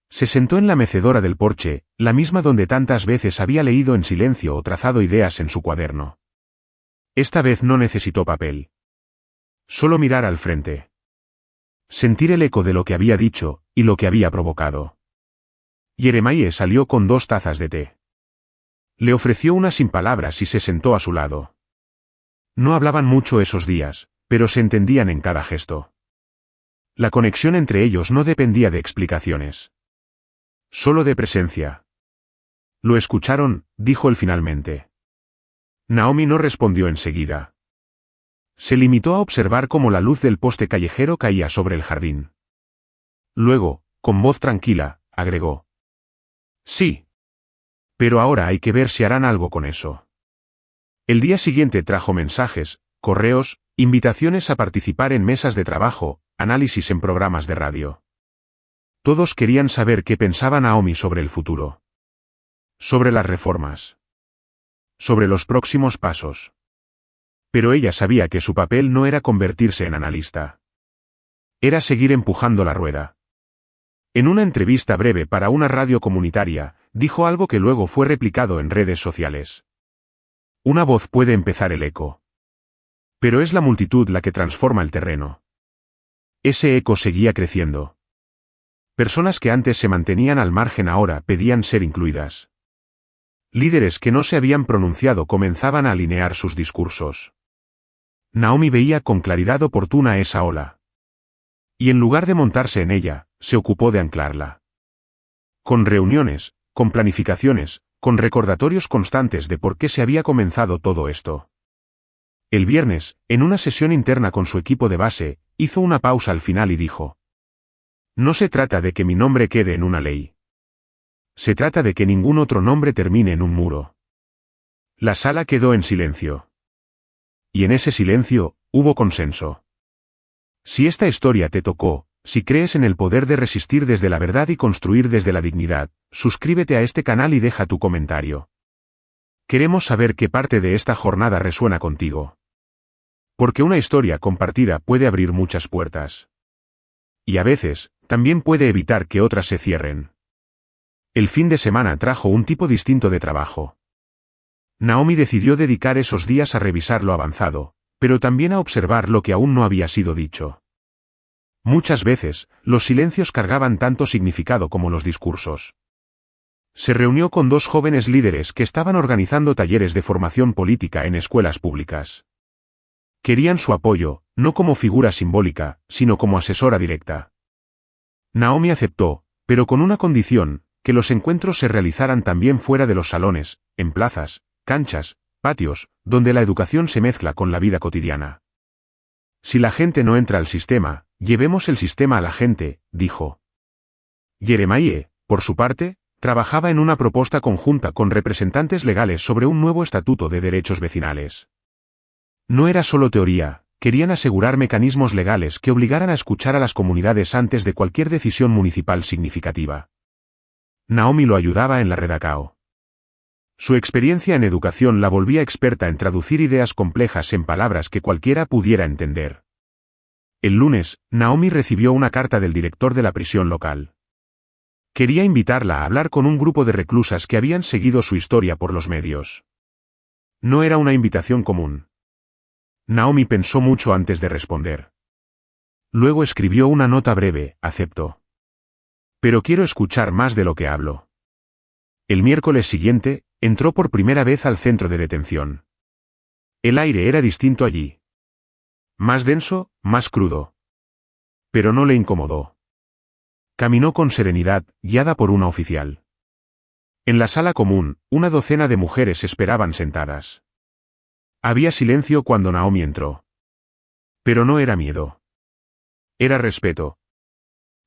Se sentó en la mecedora del porche, la misma donde tantas veces había leído en silencio o trazado ideas en su cuaderno. Esta vez no necesitó papel. Solo mirar al frente. Sentir el eco de lo que había dicho, y lo que había provocado. Jeremiah salió con 2 tazas de té. Le ofreció una sin palabras y se sentó a su lado. No hablaban mucho esos días, pero se entendían en cada gesto. La conexión entre ellos no dependía de explicaciones. Solo de presencia. «Lo escucharon», dijo él finalmente. Naomi no respondió enseguida. Se limitó a observar cómo la luz del poste callejero caía sobre el jardín. Luego, con voz tranquila, agregó. «Sí. Pero ahora hay que ver si harán algo con eso». El día siguiente trajo mensajes, correos, invitaciones a participar en mesas de trabajo, análisis en programas de radio. Todos querían saber qué pensaba Naomi sobre el futuro. Sobre las reformas. Sobre los próximos pasos. Pero ella sabía que su papel no era convertirse en analista. Era seguir empujando la rueda. En una entrevista breve para una radio comunitaria, dijo algo que luego fue replicado en redes sociales. Una voz puede empezar el eco. Pero es la multitud la que transforma el terreno. Ese eco seguía creciendo. Personas que antes se mantenían al margen ahora pedían ser incluidas. Líderes que no se habían pronunciado comenzaban a alinear sus discursos. Naomi veía con claridad oportuna esa ola. Y en lugar de montarse en ella, se ocupó de anclarla. Con reuniones, con planificaciones, con recordatorios constantes de por qué se había comenzado todo esto. El viernes, en una sesión interna con su equipo de base, hizo una pausa al final y dijo: «No se trata de que mi nombre quede en una ley. Se trata de que ningún otro nombre termine en un muro». La sala quedó en silencio. Y en ese silencio, hubo consenso. Si esta historia te tocó, si crees en el poder de resistir desde la verdad y construir desde la dignidad, suscríbete a este canal y deja tu comentario. Queremos saber qué parte de esta jornada resuena contigo. Porque una historia compartida puede abrir muchas puertas. Y a veces, también puede evitar que otras se cierren. El fin de semana trajo un tipo distinto de trabajo. Naomi decidió dedicar esos días a revisar lo avanzado, pero también a observar lo que aún no había sido dicho. Muchas veces, los silencios cargaban tanto significado como los discursos. Se reunió con 2 jóvenes líderes que estaban organizando talleres de formación política en escuelas públicas. Querían su apoyo, no como figura simbólica, sino como asesora directa. Naomi aceptó, pero con una condición: que los encuentros se realizaran también fuera de los salones, en plazas, canchas, patios, donde la educación se mezcla con la vida cotidiana. Si la gente no entra al sistema, llevemos el sistema a la gente, dijo. Jeremiah, por su parte, trabajaba en una propuesta conjunta con representantes legales sobre un nuevo estatuto de derechos vecinales. No era solo teoría, querían asegurar mecanismos legales que obligaran a escuchar a las comunidades antes de cualquier decisión municipal significativa. Naomi lo ayudaba en la redacao. Su experiencia en educación la volvía experta en traducir ideas complejas en palabras que cualquiera pudiera entender. El lunes, Naomi recibió una carta del director de la prisión local. Quería invitarla a hablar con un grupo de reclusas que habían seguido su historia por los medios. No era una invitación común. Naomi pensó mucho antes de responder. Luego escribió una nota breve: acepto. Pero quiero escuchar más de lo que hablo. El miércoles siguiente, entró por primera vez al centro de detención. El aire era distinto allí. Más denso, más crudo. Pero no le incomodó. Caminó con serenidad, guiada por una oficial. En la sala común, una docena de mujeres esperaban sentadas. Había silencio cuando Naomi entró. Pero no era miedo. Era respeto.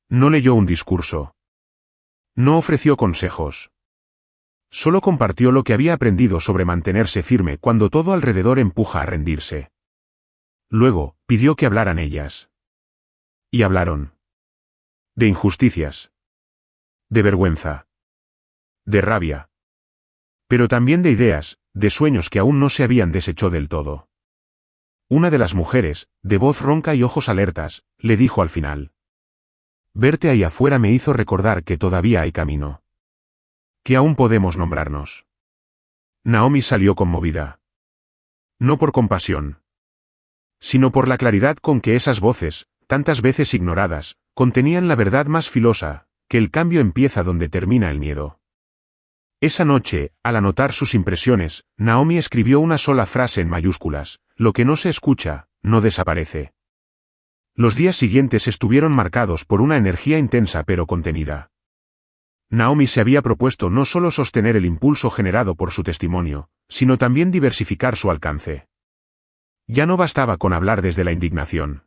No leyó un discurso. No ofreció consejos. Solo compartió lo que había aprendido sobre mantenerse firme cuando todo alrededor empuja a rendirse. Luego, pidió que hablaran ellas. Y hablaron. De injusticias. De vergüenza. De rabia. Pero también de ideas, de sueños que aún no se habían deshecho del todo. Una de las mujeres, de voz ronca y ojos alertas, le dijo al final. Verte ahí afuera me hizo recordar que todavía hay camino. Que aún podemos nombrarnos. Naomi salió conmovida. No por compasión. Sino por la claridad con que esas voces, tantas veces ignoradas, contenían la verdad más filosa, que el cambio empieza donde termina el miedo. Esa noche, al anotar sus impresiones, Naomi escribió una sola frase en mayúsculas: lo que no se escucha, no desaparece. Los días siguientes estuvieron marcados por una energía intensa pero contenida. Naomi se había propuesto no solo sostener el impulso generado por su testimonio, sino también diversificar su alcance. Ya no bastaba con hablar desde la indignación.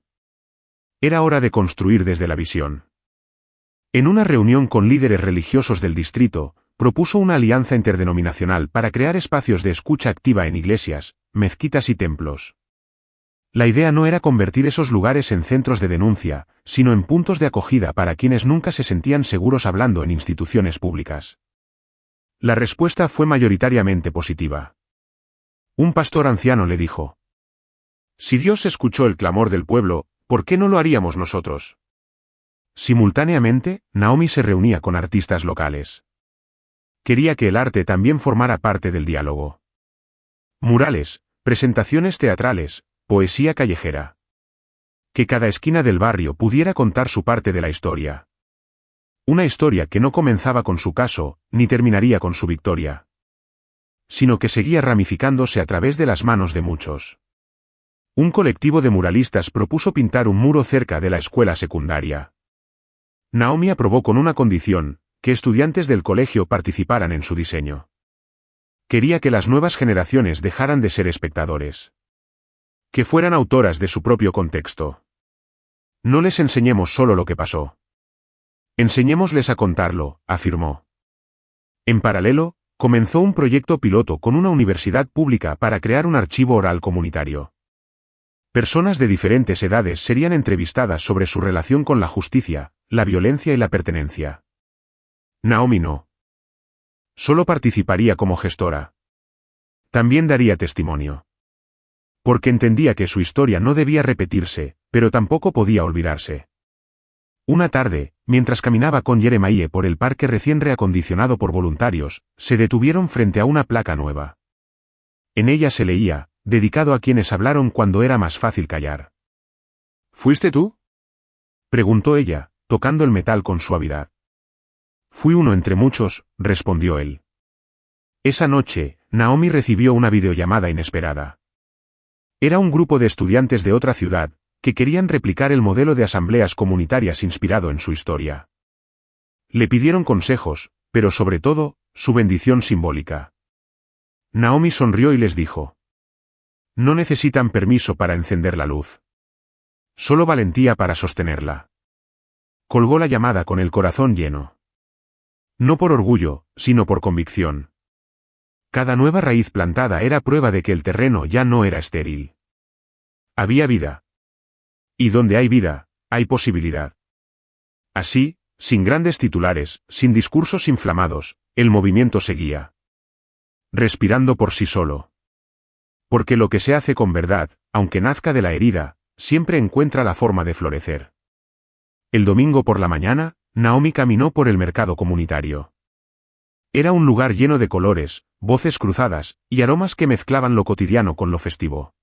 Era hora de construir desde la visión. En una reunión con líderes religiosos del distrito, propuso una alianza interdenominacional para crear espacios de escucha activa en iglesias, mezquitas y templos. La idea no era convertir esos lugares en centros de denuncia, sino en puntos de acogida para quienes nunca se sentían seguros hablando en instituciones públicas. La respuesta fue mayoritariamente positiva. Un pastor anciano le dijo: si Dios escuchó el clamor del pueblo, ¿por qué no lo haríamos nosotros? Simultáneamente, Naomi se reunía con artistas locales. Quería que el arte también formara parte del diálogo. Murales, presentaciones teatrales, poesía callejera. Que cada esquina del barrio pudiera contar su parte de la historia. Una historia que no comenzaba con su caso, ni terminaría con su victoria. Sino que seguía ramificándose a través de las manos de muchos. Un colectivo de muralistas propuso pintar un muro cerca de la escuela secundaria. Naomi aprobó con una condición: que estudiantes del colegio participaran en su diseño. Quería que las nuevas generaciones dejaran de ser espectadores. Que fueran autoras de su propio contexto. No les enseñemos solo lo que pasó. Enseñémosles a contarlo, afirmó. En paralelo, comenzó un proyecto piloto con una universidad pública para crear un archivo oral comunitario. Personas de diferentes edades serían entrevistadas sobre su relación con la justicia, la violencia y la pertenencia. Naomi no. Solo participaría como gestora. También daría testimonio. Porque entendía que su historia no debía repetirse, pero tampoco podía olvidarse. Una tarde, mientras caminaba con Jeremiah por el parque recién reacondicionado por voluntarios, se detuvieron frente a una placa nueva. En ella se leía: dedicado a quienes hablaron cuando era más fácil callar. ¿Fuiste tú?, preguntó ella, tocando el metal con suavidad. Fui uno entre muchos, respondió él. Esa noche, Naomi recibió una videollamada inesperada. Era un grupo de estudiantes de otra ciudad, que querían replicar el modelo de asambleas comunitarias inspirado en su historia. Le pidieron consejos, pero sobre todo, su bendición simbólica. Naomi sonrió y les dijo: no necesitan permiso para encender la luz. Solo valentía para sostenerla. Colgó la llamada con el corazón lleno. No por orgullo, sino por convicción. Cada nueva raíz plantada era prueba de que el terreno ya no era estéril. Había vida. Y donde hay vida, hay posibilidad. Así, sin grandes titulares, sin discursos inflamados, el movimiento seguía. Respirando por sí solo. Porque lo que se hace con verdad, aunque nazca de la herida, siempre encuentra la forma de florecer. El domingo por la mañana, Naomi caminó por el mercado comunitario. Era un lugar lleno de colores, voces cruzadas, y aromas que mezclaban lo cotidiano con lo festivo.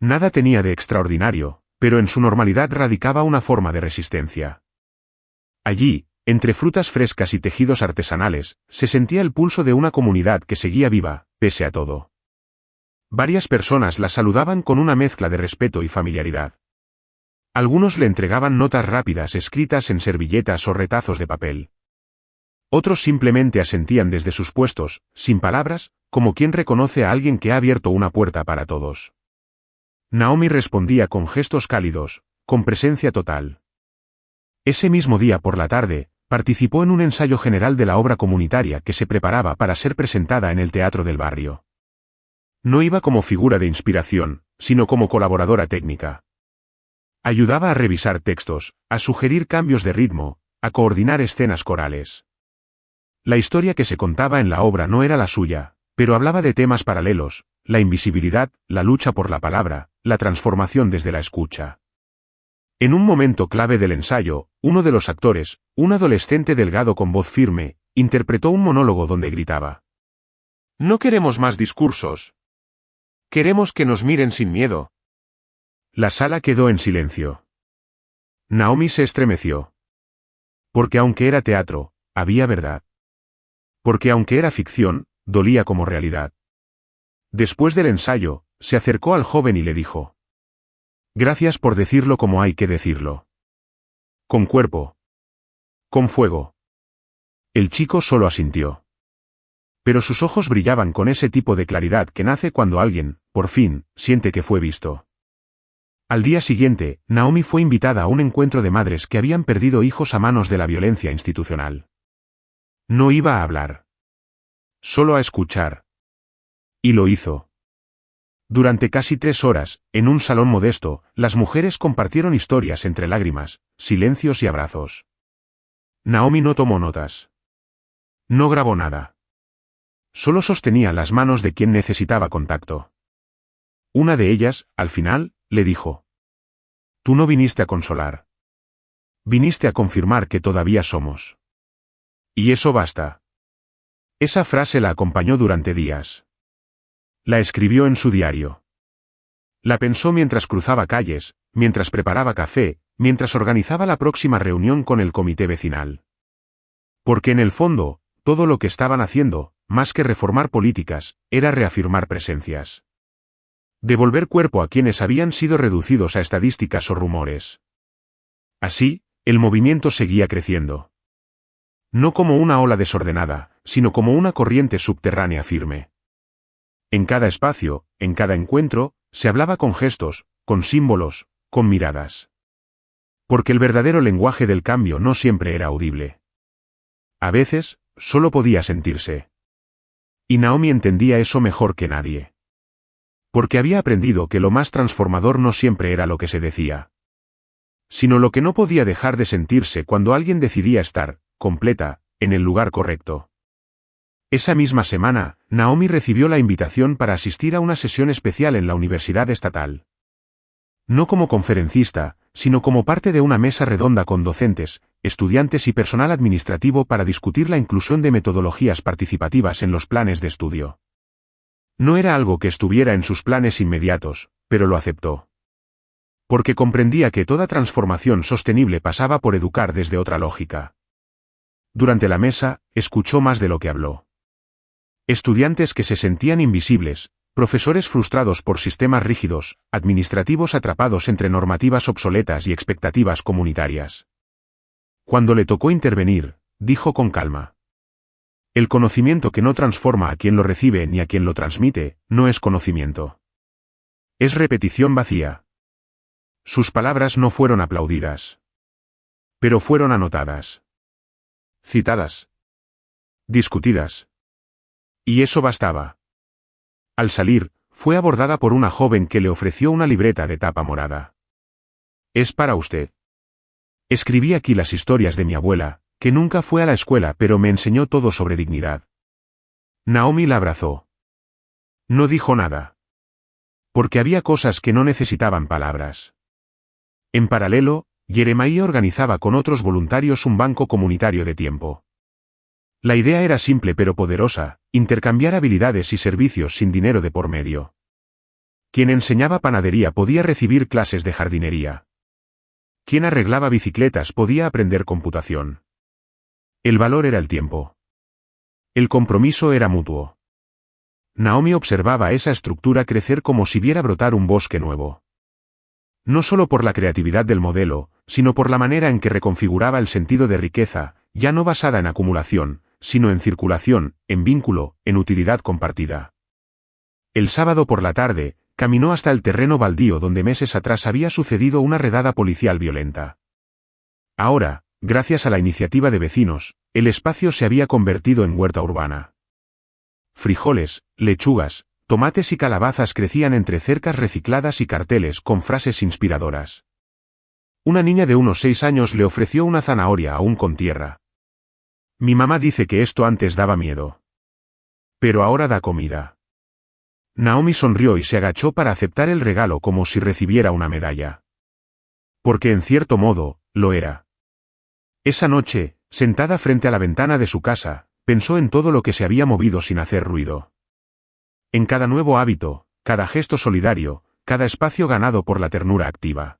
Nada tenía de extraordinario, pero en su normalidad radicaba una forma de resistencia. Allí, entre frutas frescas y tejidos artesanales, se sentía el pulso de una comunidad que seguía viva, pese a todo. Varias personas la saludaban con una mezcla de respeto y familiaridad. Algunos le entregaban notas rápidas escritas en servilletas o retazos de papel. Otros simplemente asentían desde sus puestos, sin palabras, como quien reconoce a alguien que ha abierto una puerta para todos. Naomi respondía con gestos cálidos, con presencia total. Ese mismo día por la tarde, participó en un ensayo general de la obra comunitaria que se preparaba para ser presentada en el teatro del barrio. No iba como figura de inspiración, sino como colaboradora técnica. Ayudaba a revisar textos, a sugerir cambios de ritmo, a coordinar escenas corales. La historia que se contaba en la obra no era la suya, pero hablaba de temas paralelos, la invisibilidad, la lucha por la palabra, la transformación desde la escucha. En un momento clave del ensayo, uno de los actores, un adolescente delgado con voz firme, interpretó un monólogo donde gritaba: «No queremos más discursos. Queremos que nos miren sin miedo». La sala quedó en silencio. Naomi se estremeció. Porque aunque era teatro, había verdad. Porque aunque era ficción, dolía como realidad. Después del ensayo, se acercó al joven y le dijo: «Gracias por decirlo como hay que decirlo. Con cuerpo. Con fuego». El chico solo asintió. Pero sus ojos brillaban con ese tipo de claridad que nace cuando alguien, por fin, siente que fue visto. Al día siguiente, Naomi fue invitada a un encuentro de madres que habían perdido hijos a manos de la violencia institucional. No iba a hablar. Solo a escuchar. Y lo hizo. Durante casi 3 horas, en un salón modesto, las mujeres compartieron historias entre lágrimas, silencios y abrazos. Naomi no tomó notas. No grabó nada. Solo sostenía las manos de quien necesitaba contacto. Una de ellas, al final, le dijo: «Tú no viniste a consolar. Viniste a confirmar que todavía somos. Y eso basta». Esa frase la acompañó durante días. La escribió en su diario. La pensó mientras cruzaba calles, mientras preparaba café, mientras organizaba la próxima reunión con el comité vecinal. Porque en el fondo, todo lo que estaban haciendo, más que reformar políticas, era reafirmar presencias. Devolver cuerpo a quienes habían sido reducidos a estadísticas o rumores. Así, el movimiento seguía creciendo. No como una ola desordenada, sino como una corriente subterránea firme. En cada espacio, en cada encuentro, se hablaba con gestos, con símbolos, con miradas. Porque el verdadero lenguaje del cambio no siempre era audible. A veces, solo podía sentirse. Y Naomi entendía eso mejor que nadie. Porque había aprendido que lo más transformador no siempre era lo que se decía, sino lo que no podía dejar de sentirse cuando alguien decidía estar, completa, en el lugar correcto. Esa misma semana, Naomi recibió la invitación para asistir a una sesión especial en la Universidad Estatal. No como conferencista, sino como parte de una mesa redonda con docentes, estudiantes y personal administrativo para discutir la inclusión de metodologías participativas en los planes de estudio. No era algo que estuviera en sus planes inmediatos, pero lo aceptó. Porque comprendía que toda transformación sostenible pasaba por educar desde otra lógica. Durante la mesa, escuchó más de lo que habló. Estudiantes que se sentían invisibles, profesores frustrados por sistemas rígidos, administrativos atrapados entre normativas obsoletas y expectativas comunitarias. Cuando le tocó intervenir, dijo con calma: «El conocimiento que no transforma a quien lo recibe ni a quien lo transmite, no es conocimiento. Es repetición vacía». Sus palabras no fueron aplaudidas. Pero fueron anotadas. Citadas. Discutidas. Y eso bastaba. Al salir, fue abordada por una joven que le ofreció una libreta de tapa morada. «Es para usted. Escribí aquí las historias de mi abuela, que nunca fue a la escuela pero me enseñó todo sobre dignidad». Naomi la abrazó. No dijo nada. Porque había cosas que no necesitaban palabras. En paralelo, Jeremiah organizaba con otros voluntarios un banco comunitario de tiempo. La idea era simple pero poderosa: intercambiar habilidades y servicios sin dinero de por medio. Quien enseñaba panadería podía recibir clases de jardinería. Quien arreglaba bicicletas podía aprender computación. El valor era el tiempo. El compromiso era mutuo. Naomi observaba esa estructura crecer como si viera brotar un bosque nuevo. No solo por la creatividad del modelo, sino por la manera en que reconfiguraba el sentido de riqueza, ya no basada en acumulación, sino en circulación, en vínculo, en utilidad compartida. El sábado por la tarde, caminó hasta el terreno baldío donde meses atrás había sucedido una redada policial violenta. Ahora, gracias a la iniciativa de vecinos, el espacio se había convertido en huerta urbana. Frijoles, lechugas, tomates y calabazas crecían entre cercas recicladas y carteles con frases inspiradoras. Una niña de unos 6 años le ofreció una zanahoria aún con tierra. Mi mamá dice que esto antes daba miedo. Pero ahora da comida. Naomi sonrió y se agachó para aceptar el regalo como si recibiera una medalla. Porque en cierto modo, lo era. Esa noche, sentada frente a la ventana de su casa, pensó en todo lo que se había movido sin hacer ruido. En cada nuevo hábito, cada gesto solidario, cada espacio ganado por la ternura activa.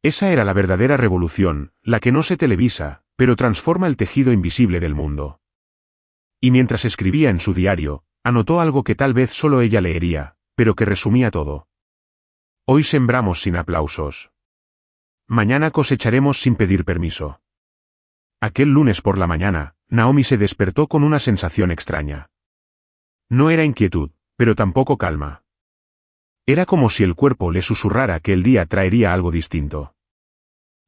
Esa era la verdadera revolución, la que no se televisa, pero transforma el tejido invisible del mundo. Y mientras escribía en su diario, anotó algo que tal vez solo ella leería, pero que resumía todo. Hoy sembramos sin aplausos. Mañana cosecharemos sin pedir permiso. Aquel lunes por la mañana, Naomi se despertó con una sensación extraña. No era inquietud, pero tampoco calma. Era como si el cuerpo le susurrara que el día traería algo distinto.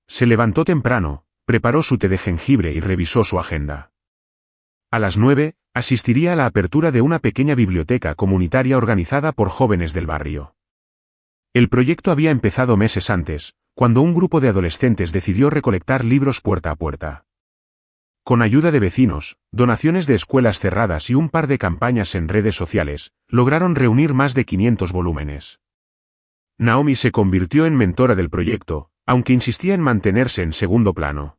Se levantó temprano, preparó su té de jengibre y revisó su agenda. A las 9, asistiría a la apertura de una pequeña biblioteca comunitaria organizada por jóvenes del barrio. El proyecto había empezado meses antes, cuando un grupo de adolescentes decidió recolectar libros puerta a puerta. Con ayuda de vecinos, donaciones de escuelas cerradas y un par de campañas en redes sociales, lograron reunir más de 500 volúmenes. Naomi se convirtió en mentora del proyecto, aunque insistía en mantenerse en segundo plano.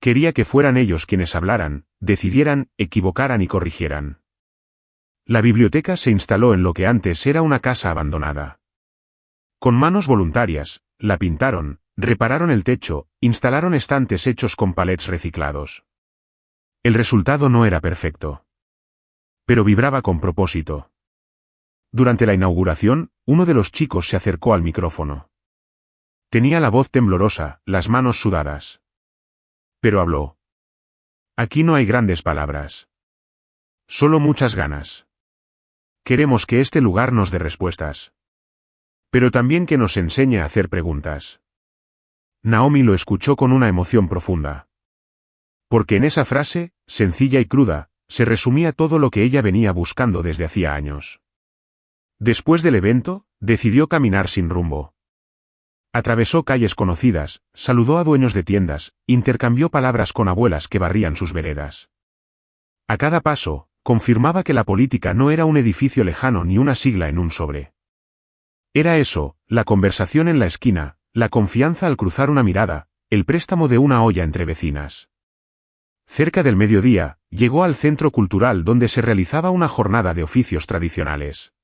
Quería que fueran ellos quienes hablaran, decidieran, equivocaran y corrigieran. La biblioteca se instaló en lo que antes era una casa abandonada. Con manos voluntarias, la pintaron, repararon el techo, instalaron estantes hechos con palets reciclados. El resultado no era perfecto. Pero vibraba con propósito. Durante la inauguración, uno de los chicos se acercó al micrófono. Tenía la voz temblorosa, las manos sudadas. Pero habló. Aquí no hay grandes palabras. Solo muchas ganas. Queremos que este lugar nos dé respuestas. Pero también que nos enseñe a hacer preguntas. Naomi lo escuchó con una emoción profunda. Porque en esa frase, sencilla y cruda, se resumía todo lo que ella venía buscando desde hacía años. Después del evento, decidió caminar sin rumbo. Atravesó calles conocidas, saludó a dueños de tiendas, intercambió palabras con abuelas que barrían sus veredas. A cada paso, confirmaba que la política no era un edificio lejano ni una sigla en un sobre. Era eso, la conversación en la esquina, la confianza al cruzar una mirada, el préstamo de una olla entre vecinas. Cerca del mediodía, llegó al centro cultural donde se realizaba una jornada de oficios tradicionales.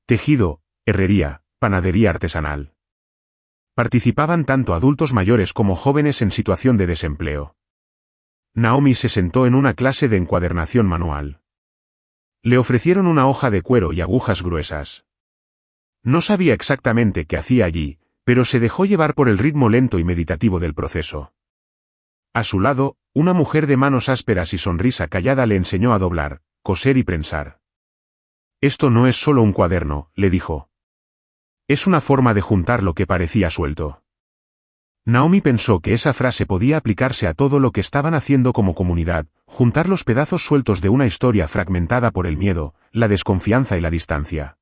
Tejido, herrería, panadería artesanal. Participaban tanto adultos mayores como jóvenes en situación de desempleo. Naomi se sentó en una clase de encuadernación manual. Le ofrecieron una hoja de cuero y agujas gruesas. No sabía exactamente qué hacía allí, pero se dejó llevar por el ritmo lento y meditativo del proceso. A su lado, una mujer de manos ásperas y sonrisa callada le enseñó a doblar, coser y prensar. Esto no es solo un cuaderno, le dijo. Es una forma de juntar lo que parecía suelto. Naomi pensó que esa frase podía aplicarse a todo lo que estaban haciendo como comunidad, juntar los pedazos sueltos de una historia fragmentada por el miedo, la desconfianza y la distancia.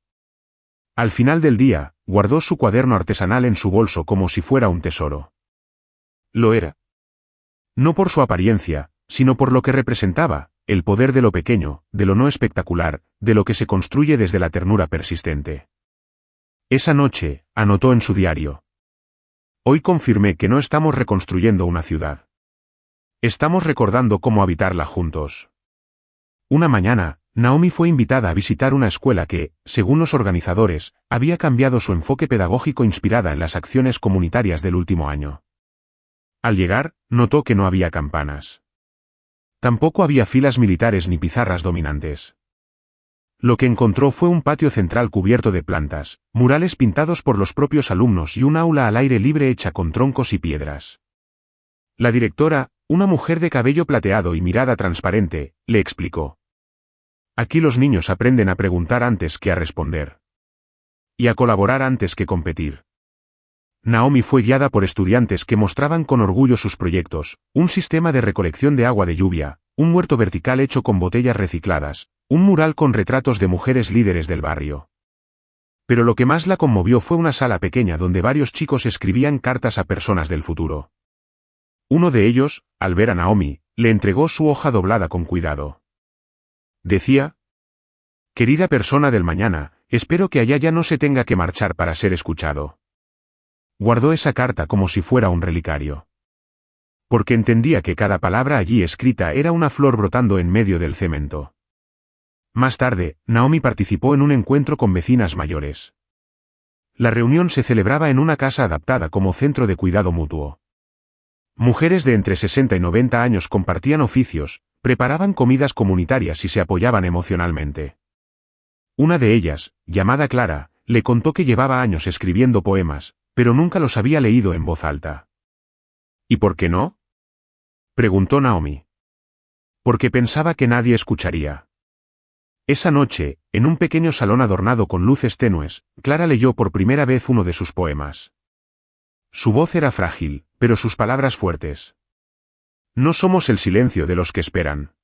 Al final del día, guardó su cuaderno artesanal en su bolso como si fuera un tesoro. Lo era. No por su apariencia, sino por lo que representaba, el poder de lo pequeño, de lo no espectacular, de lo que se construye desde la ternura persistente. Esa noche, anotó en su diario. Hoy confirmé que no estamos reconstruyendo una ciudad. Estamos recordando cómo habitarla juntos. Una mañana, Naomi fue invitada a visitar una escuela que, según los organizadores, había cambiado su enfoque pedagógico inspirada en las acciones comunitarias del último año. Al llegar, notó que no había campanas. Tampoco había filas militares ni pizarras dominantes. Lo que encontró fue un patio central cubierto de plantas, murales pintados por los propios alumnos y un aula al aire libre hecha con troncos y piedras. La directora, una mujer de cabello plateado y mirada transparente, le explicó. Aquí los niños aprenden a preguntar antes que a responder. y a colaborar antes que competir. Naomi fue guiada por estudiantes que mostraban con orgullo sus proyectos, un sistema de recolección de agua de lluvia, un huerto vertical hecho con botellas recicladas, un mural con retratos de mujeres líderes del barrio. Pero lo que más la conmovió fue una sala pequeña donde varios chicos escribían cartas a personas del futuro. Uno de ellos, al ver a Naomi, le entregó su hoja doblada con cuidado. Decía: «Querida persona del mañana, espero que allá ya no se tenga que marchar para ser escuchado». Guardó esa carta como si fuera un relicario. Porque entendía que cada palabra allí escrita era una flor brotando en medio del cemento. Más tarde, Naomi participó en un encuentro con vecinas mayores. La reunión se celebraba en una casa adaptada como centro de cuidado mutuo. Mujeres de entre 60 y 90 años compartían oficios, preparaban comidas comunitarias y se apoyaban emocionalmente. Una de ellas, llamada Clara, le contó que llevaba años escribiendo poemas, pero nunca los había leído en voz alta. ¿Y por qué no?, preguntó Naomi. Porque pensaba que nadie escucharía. Esa noche, en un pequeño salón adornado con luces tenues, Clara leyó por primera vez uno de sus poemas. Su voz era frágil, pero sus palabras fuertes. No somos el silencio de los que esperan.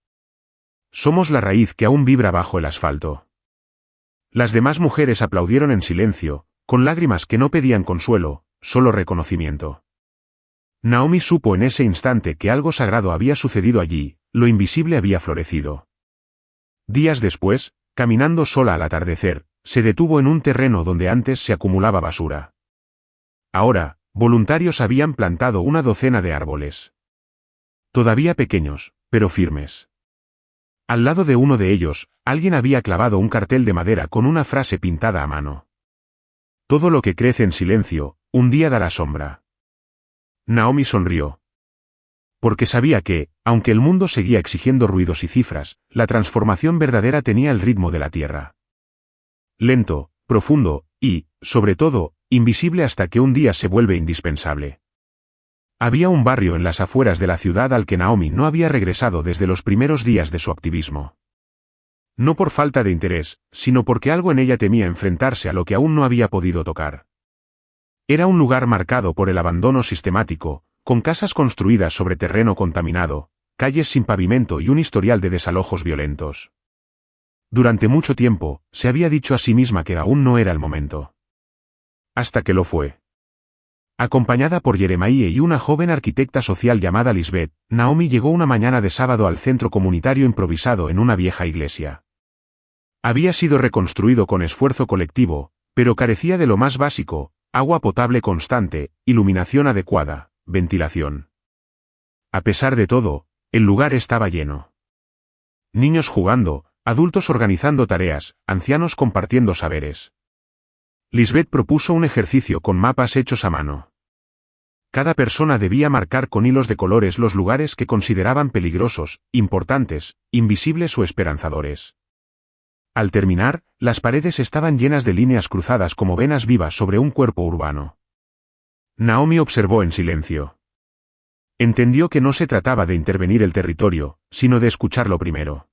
Somos la raíz que aún vibra bajo el asfalto. Las demás mujeres aplaudieron en silencio, con lágrimas que no pedían consuelo, solo reconocimiento. Naomi supo en ese instante que algo sagrado había sucedido allí, lo invisible había florecido. Días después, caminando sola al atardecer, se detuvo en un terreno donde antes se acumulaba basura. Ahora, voluntarios habían plantado una docena de árboles. Todavía pequeños, pero firmes. Al lado de uno de ellos, alguien había clavado un cartel de madera con una frase pintada a mano. Todo lo que crece en silencio, un día dará sombra. Naomi sonrió. Porque sabía que, aunque el mundo seguía exigiendo ruidos y cifras, la transformación verdadera tenía el ritmo de la tierra. Lento, profundo, y, sobre todo, invisible hasta que un día se vuelve indispensable. Había un barrio en las afueras de la ciudad al que Naomi no había regresado desde los primeros días de su activismo. No por falta de interés, sino porque algo en ella temía enfrentarse a lo que aún no había podido tocar. Era un lugar marcado por el abandono sistemático, con casas construidas sobre terreno contaminado, calles sin pavimento y un historial de desalojos violentos. Durante mucho tiempo, se había dicho a sí misma que aún no era el momento. Hasta que lo fue. Acompañada por Jeremiah y una joven arquitecta social llamada Lisbeth, Naomi llegó una mañana de sábado al centro comunitario improvisado en una vieja iglesia. Había sido reconstruido con esfuerzo colectivo, pero carecía de lo más básico: agua potable constante, iluminación adecuada, ventilación. A pesar de todo, el lugar estaba lleno. Niños jugando, adultos organizando tareas, ancianos compartiendo saberes. Lisbeth propuso un ejercicio con mapas hechos a mano. Cada persona debía marcar con hilos de colores los lugares que consideraban peligrosos, importantes, invisibles o esperanzadores. Al terminar, las paredes estaban llenas de líneas cruzadas como venas vivas sobre un cuerpo urbano. Naomi observó en silencio. Entendió que no se trataba de intervenir el territorio, sino de escucharlo primero.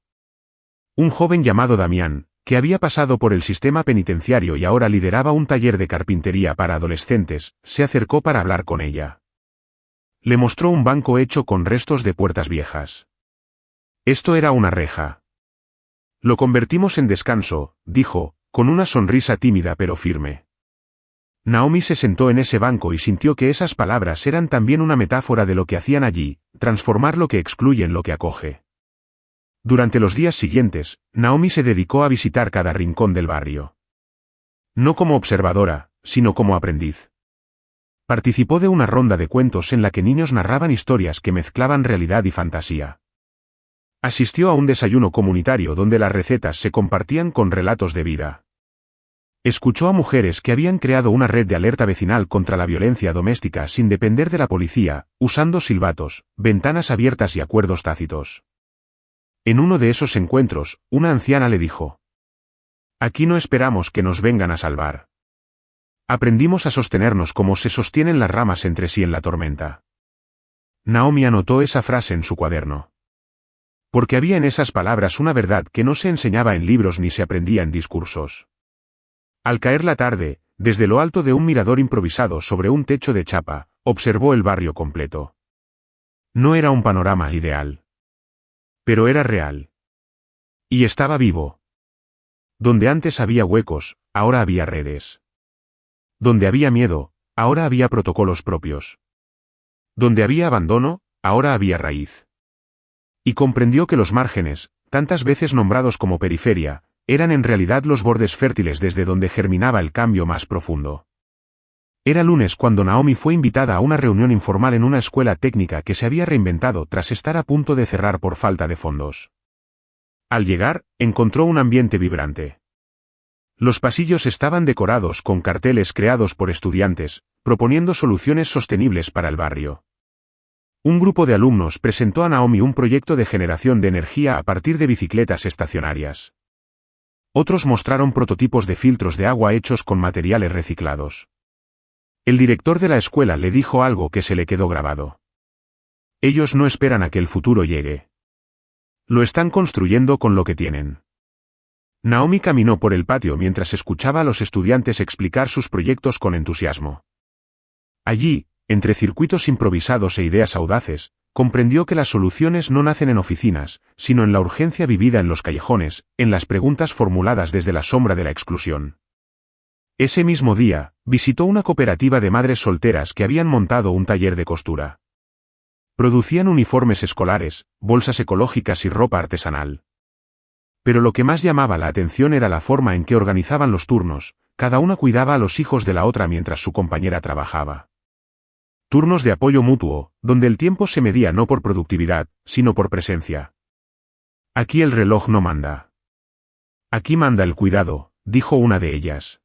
Un joven llamado Damián, que había pasado por el sistema penitenciario y ahora lideraba un taller de carpintería para adolescentes, se acercó para hablar con ella. Le mostró un banco hecho con restos de puertas viejas. Esto era una reja. Lo convertimos en descanso, dijo, con una sonrisa tímida pero firme. Naomi se sentó en ese banco y sintió que esas palabras eran también una metáfora de lo que hacían allí: transformar lo que excluye en lo que acoge. Durante los días siguientes, Naomi se dedicó a visitar cada rincón del barrio. No como observadora, sino como aprendiz. Participó de una ronda de cuentos en la que niños narraban historias que mezclaban realidad y fantasía. Asistió a un desayuno comunitario donde las recetas se compartían con relatos de vida. Escuchó a mujeres que habían creado una red de alerta vecinal contra la violencia doméstica sin depender de la policía, usando silbatos, ventanas abiertas y acuerdos tácitos. En uno de esos encuentros, una anciana le dijo: «Aquí no esperamos que nos vengan a salvar. Aprendimos a sostenernos como se sostienen las ramas entre sí en la tormenta». Naomi anotó esa frase en su cuaderno. Porque había en esas palabras una verdad que no se enseñaba en libros ni se aprendía en discursos. Al caer la tarde, desde lo alto de un mirador improvisado sobre un techo de chapa, observó el barrio completo. No era un panorama ideal. Pero era real. Y estaba vivo. Donde antes había huecos, ahora había redes. Donde había miedo, ahora había protocolos propios. Donde había abandono, ahora había raíz. Y comprendió que los márgenes, tantas veces nombrados como periferia, eran en realidad los bordes fértiles desde donde germinaba el cambio más profundo. Era lunes cuando Naomi fue invitada a una reunión informal en una escuela técnica que se había reinventado tras estar a punto de cerrar por falta de fondos. Al llegar, encontró un ambiente vibrante. Los pasillos estaban decorados con carteles creados por estudiantes, proponiendo soluciones sostenibles para el barrio. Un grupo de alumnos presentó a Naomi un proyecto de generación de energía a partir de bicicletas estacionarias. Otros mostraron prototipos de filtros de agua hechos con materiales reciclados. El director de la escuela le dijo algo que se le quedó grabado. Ellos no esperan a que el futuro llegue. Lo están construyendo con lo que tienen. Naomi caminó por el patio mientras escuchaba a los estudiantes explicar sus proyectos con entusiasmo. Allí, entre circuitos improvisados e ideas audaces, comprendió que las soluciones no nacen en oficinas, sino en la urgencia vivida en los callejones, en las preguntas formuladas desde la sombra de la exclusión. Ese mismo día, visitó una cooperativa de madres solteras que habían montado un taller de costura. Producían uniformes escolares, bolsas ecológicas y ropa artesanal. Pero lo que más llamaba la atención era la forma en que organizaban los turnos, cada una cuidaba a los hijos de la otra mientras su compañera trabajaba. Turnos de apoyo mutuo, donde el tiempo se medía no por productividad, sino por presencia. Aquí el reloj no manda. Aquí manda el cuidado, dijo una de ellas.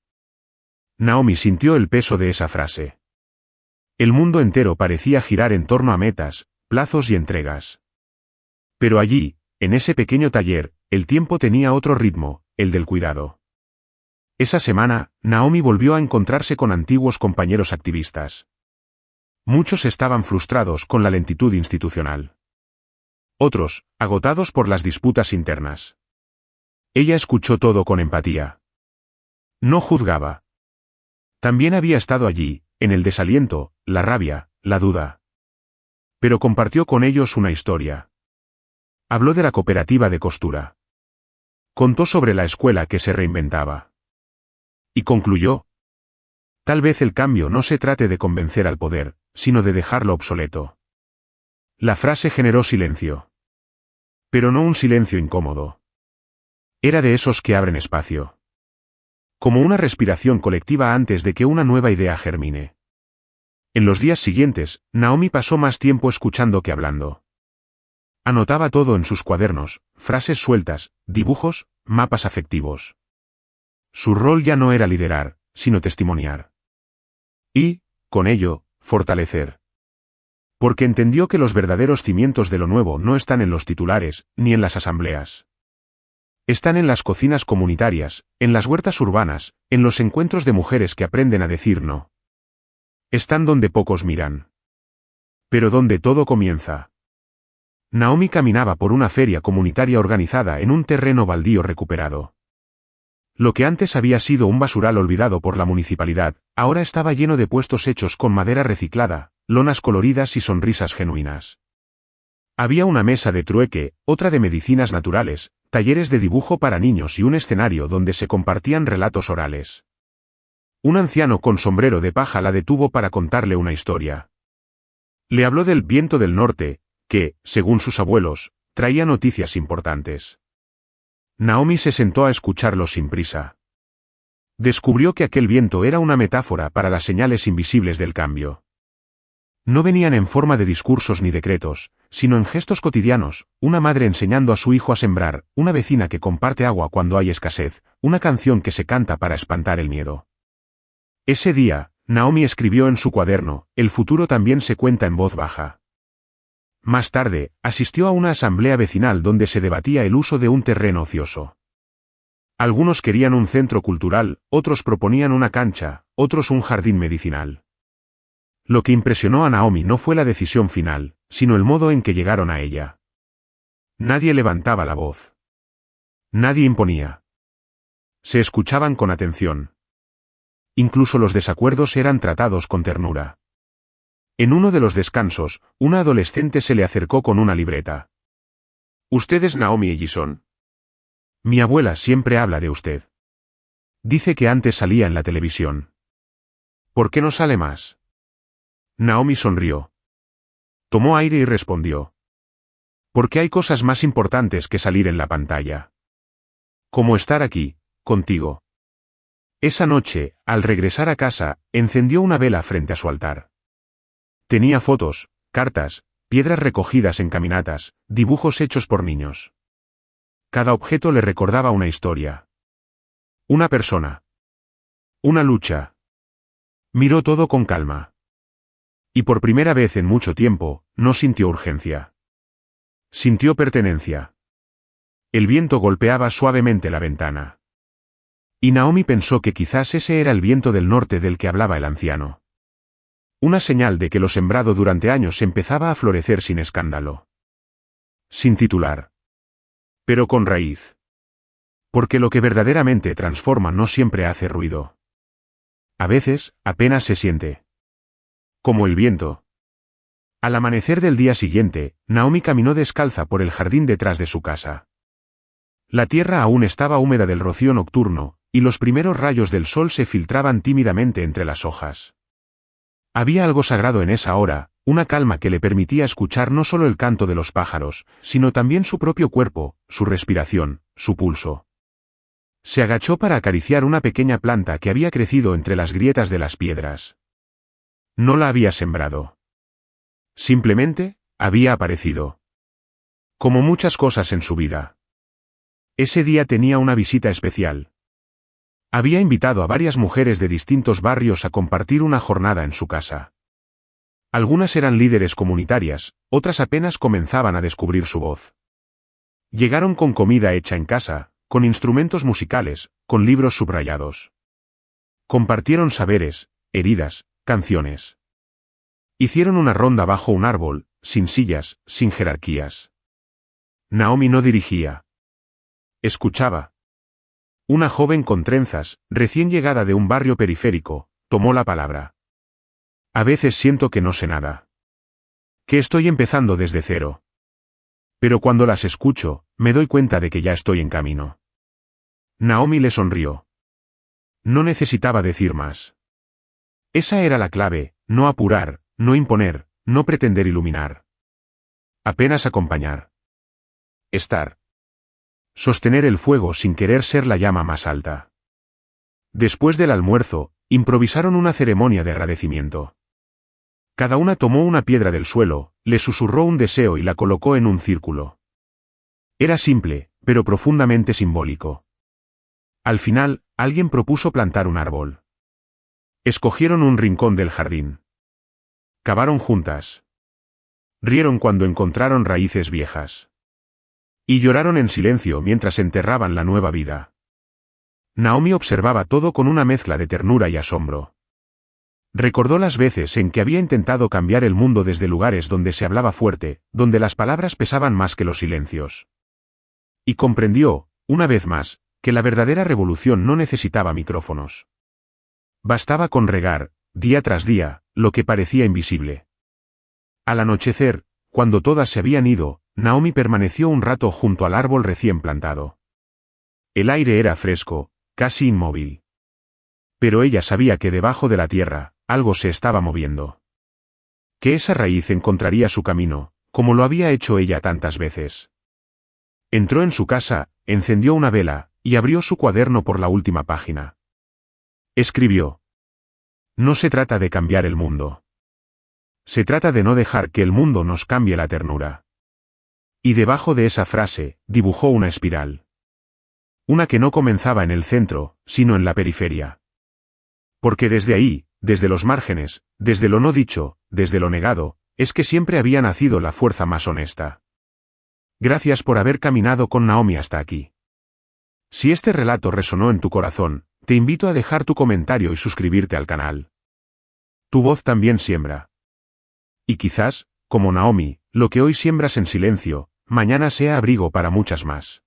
Naomi sintió el peso de esa frase. El mundo entero parecía girar en torno a metas, plazos y entregas. Pero allí, en ese pequeño taller, el tiempo tenía otro ritmo, el del cuidado. Esa semana, Naomi volvió a encontrarse con antiguos compañeros activistas. Muchos estaban frustrados con la lentitud institucional. Otros, agotados por las disputas internas. Ella escuchó todo con empatía. No juzgaba. También había estado allí, en el desaliento, la rabia, la duda. Pero compartió con ellos una historia. Habló de la cooperativa de costura. Contó sobre la escuela que se reinventaba. Y concluyó. Tal vez el cambio no se trate de convencer al poder, sino de dejarlo obsoleto. La frase generó silencio. Pero no un silencio incómodo. Era de esos que abren espacio. Como una respiración colectiva antes de que una nueva idea germine. En los días siguientes, Naomi pasó más tiempo escuchando que hablando. Anotaba todo en sus cuadernos, frases sueltas, dibujos, mapas afectivos. Su rol ya no era liderar, sino testimoniar. Y, con ello, fortalecer. Porque entendió que los verdaderos cimientos de lo nuevo no están en los titulares, ni en las asambleas. Están en las cocinas comunitarias, en las huertas urbanas, en los encuentros de mujeres que aprenden a decir no. Están donde pocos miran. Pero donde todo comienza. Naomi caminaba por una feria comunitaria organizada en un terreno baldío recuperado. Lo que antes había sido un basural olvidado por la municipalidad, ahora estaba lleno de puestos hechos con madera reciclada, lonas coloridas y sonrisas genuinas. Había una mesa de trueque, otra de medicinas naturales, talleres de dibujo para niños y un escenario donde se compartían relatos orales. Un anciano con sombrero de paja la detuvo para contarle una historia. Le habló del viento del norte, que, según sus abuelos, traía noticias importantes. Naomi se sentó a escucharlo sin prisa. Descubrió que aquel viento era una metáfora para las señales invisibles del cambio. No venían en forma de discursos ni decretos, sino en gestos cotidianos, una madre enseñando a su hijo a sembrar, una vecina que comparte agua cuando hay escasez, una canción que se canta para espantar el miedo. Ese día, Naomi escribió en su cuaderno, el futuro también se cuenta en voz baja. Más tarde, asistió a una asamblea vecinal donde se debatía el uso de un terreno ocioso. Algunos querían un centro cultural, otros proponían una cancha, otros un jardín medicinal. Lo que impresionó a Naomi no fue la decisión final, sino el modo en que llegaron a ella. Nadie levantaba la voz. Nadie imponía. Se escuchaban con atención. Incluso los desacuerdos eran tratados con ternura. En uno de los descansos, una adolescente se le acercó con una libreta. «¿Usted es Naomi Ellison? Mi abuela siempre habla de usted. Dice que antes salía en la televisión. ¿Por qué no sale más?» Naomi sonrió. Tomó aire y respondió. «Porque hay cosas más importantes que salir en la pantalla. Como estar aquí, contigo». Esa noche, al regresar a casa, encendió una vela frente a su altar. Tenía fotos, cartas, piedras recogidas en caminatas, dibujos hechos por niños. Cada objeto le recordaba una historia. Una persona. Una lucha. Miró todo con calma. Y por primera vez en mucho tiempo, no sintió urgencia. Sintió pertenencia. El viento golpeaba suavemente la ventana. Y Naomi pensó que quizás ese era el viento del norte del que hablaba el anciano. Una señal de que lo sembrado durante años empezaba a florecer sin escándalo. Sin titular. Pero con raíz. Porque lo que verdaderamente transforma no siempre hace ruido. A veces, apenas se siente. Como el viento. Al amanecer del día siguiente, Naomi caminó descalza por el jardín detrás de su casa. La tierra aún estaba húmeda del rocío nocturno, y los primeros rayos del sol se filtraban tímidamente entre las hojas. Había algo sagrado en esa hora, una calma que le permitía escuchar no solo el canto de los pájaros, sino también su propio cuerpo, su respiración, su pulso. Se agachó para acariciar una pequeña planta que había crecido entre las grietas de las piedras. No la había sembrado. Simplemente, había aparecido. Como muchas cosas en su vida. Ese día tenía una visita especial. Había invitado a varias mujeres de distintos barrios a compartir una jornada en su casa. Algunas eran líderes comunitarias, otras apenas comenzaban a descubrir su voz. Llegaron con comida hecha en casa, con instrumentos musicales, con libros subrayados. Compartieron saberes, heridas, canciones. Hicieron una ronda bajo un árbol, sin sillas, sin jerarquías. Naomi no dirigía. Escuchaba. Una joven con trenzas, recién llegada de un barrio periférico, tomó la palabra. A veces siento que no sé nada. Que estoy empezando desde cero. Pero cuando las escucho, me doy cuenta de que ya estoy en camino. Naomi le sonrió. No necesitaba decir más. Esa era la clave, no apurar, no imponer, no pretender iluminar. Apenas acompañar. Estar. Sostener el fuego sin querer ser la llama más alta. Después del almuerzo, improvisaron una ceremonia de agradecimiento. Cada una tomó una piedra del suelo, le susurró un deseo y la colocó en un círculo. Era simple, pero profundamente simbólico. Al final, alguien propuso plantar un árbol. Escogieron un rincón del jardín. Cavaron juntas. Rieron cuando encontraron raíces viejas. Y lloraron en silencio mientras enterraban la nueva vida. Naomi observaba todo con una mezcla de ternura y asombro. Recordó las veces en que había intentado cambiar el mundo desde lugares donde se hablaba fuerte, donde las palabras pesaban más que los silencios. Y comprendió, una vez más, que la verdadera revolución no necesitaba micrófonos. Bastaba con regar, día tras día, lo que parecía invisible. Al anochecer, cuando todas se habían ido, Naomi permaneció un rato junto al árbol recién plantado. El aire era fresco, casi inmóvil. Pero ella sabía que debajo de la tierra, algo se estaba moviendo. Que esa raíz encontraría su camino, como lo había hecho ella tantas veces. Entró en su casa, encendió una vela, y abrió su cuaderno por la última página. Escribió. No se trata de cambiar el mundo. Se trata de no dejar que el mundo nos cambie la ternura. Y debajo de esa frase, dibujó una espiral. Una que no comenzaba en el centro, sino en la periferia. Porque desde ahí, desde los márgenes, desde lo no dicho, desde lo negado, es que siempre había nacido la fuerza más honesta. Gracias por haber caminado con Naomi hasta aquí. Si este relato resonó en tu corazón, te invito a dejar tu comentario y suscribirte al canal. Tu voz también siembra. Y quizás, como Naomi, lo que hoy siembras en silencio, mañana sea abrigo para muchas más.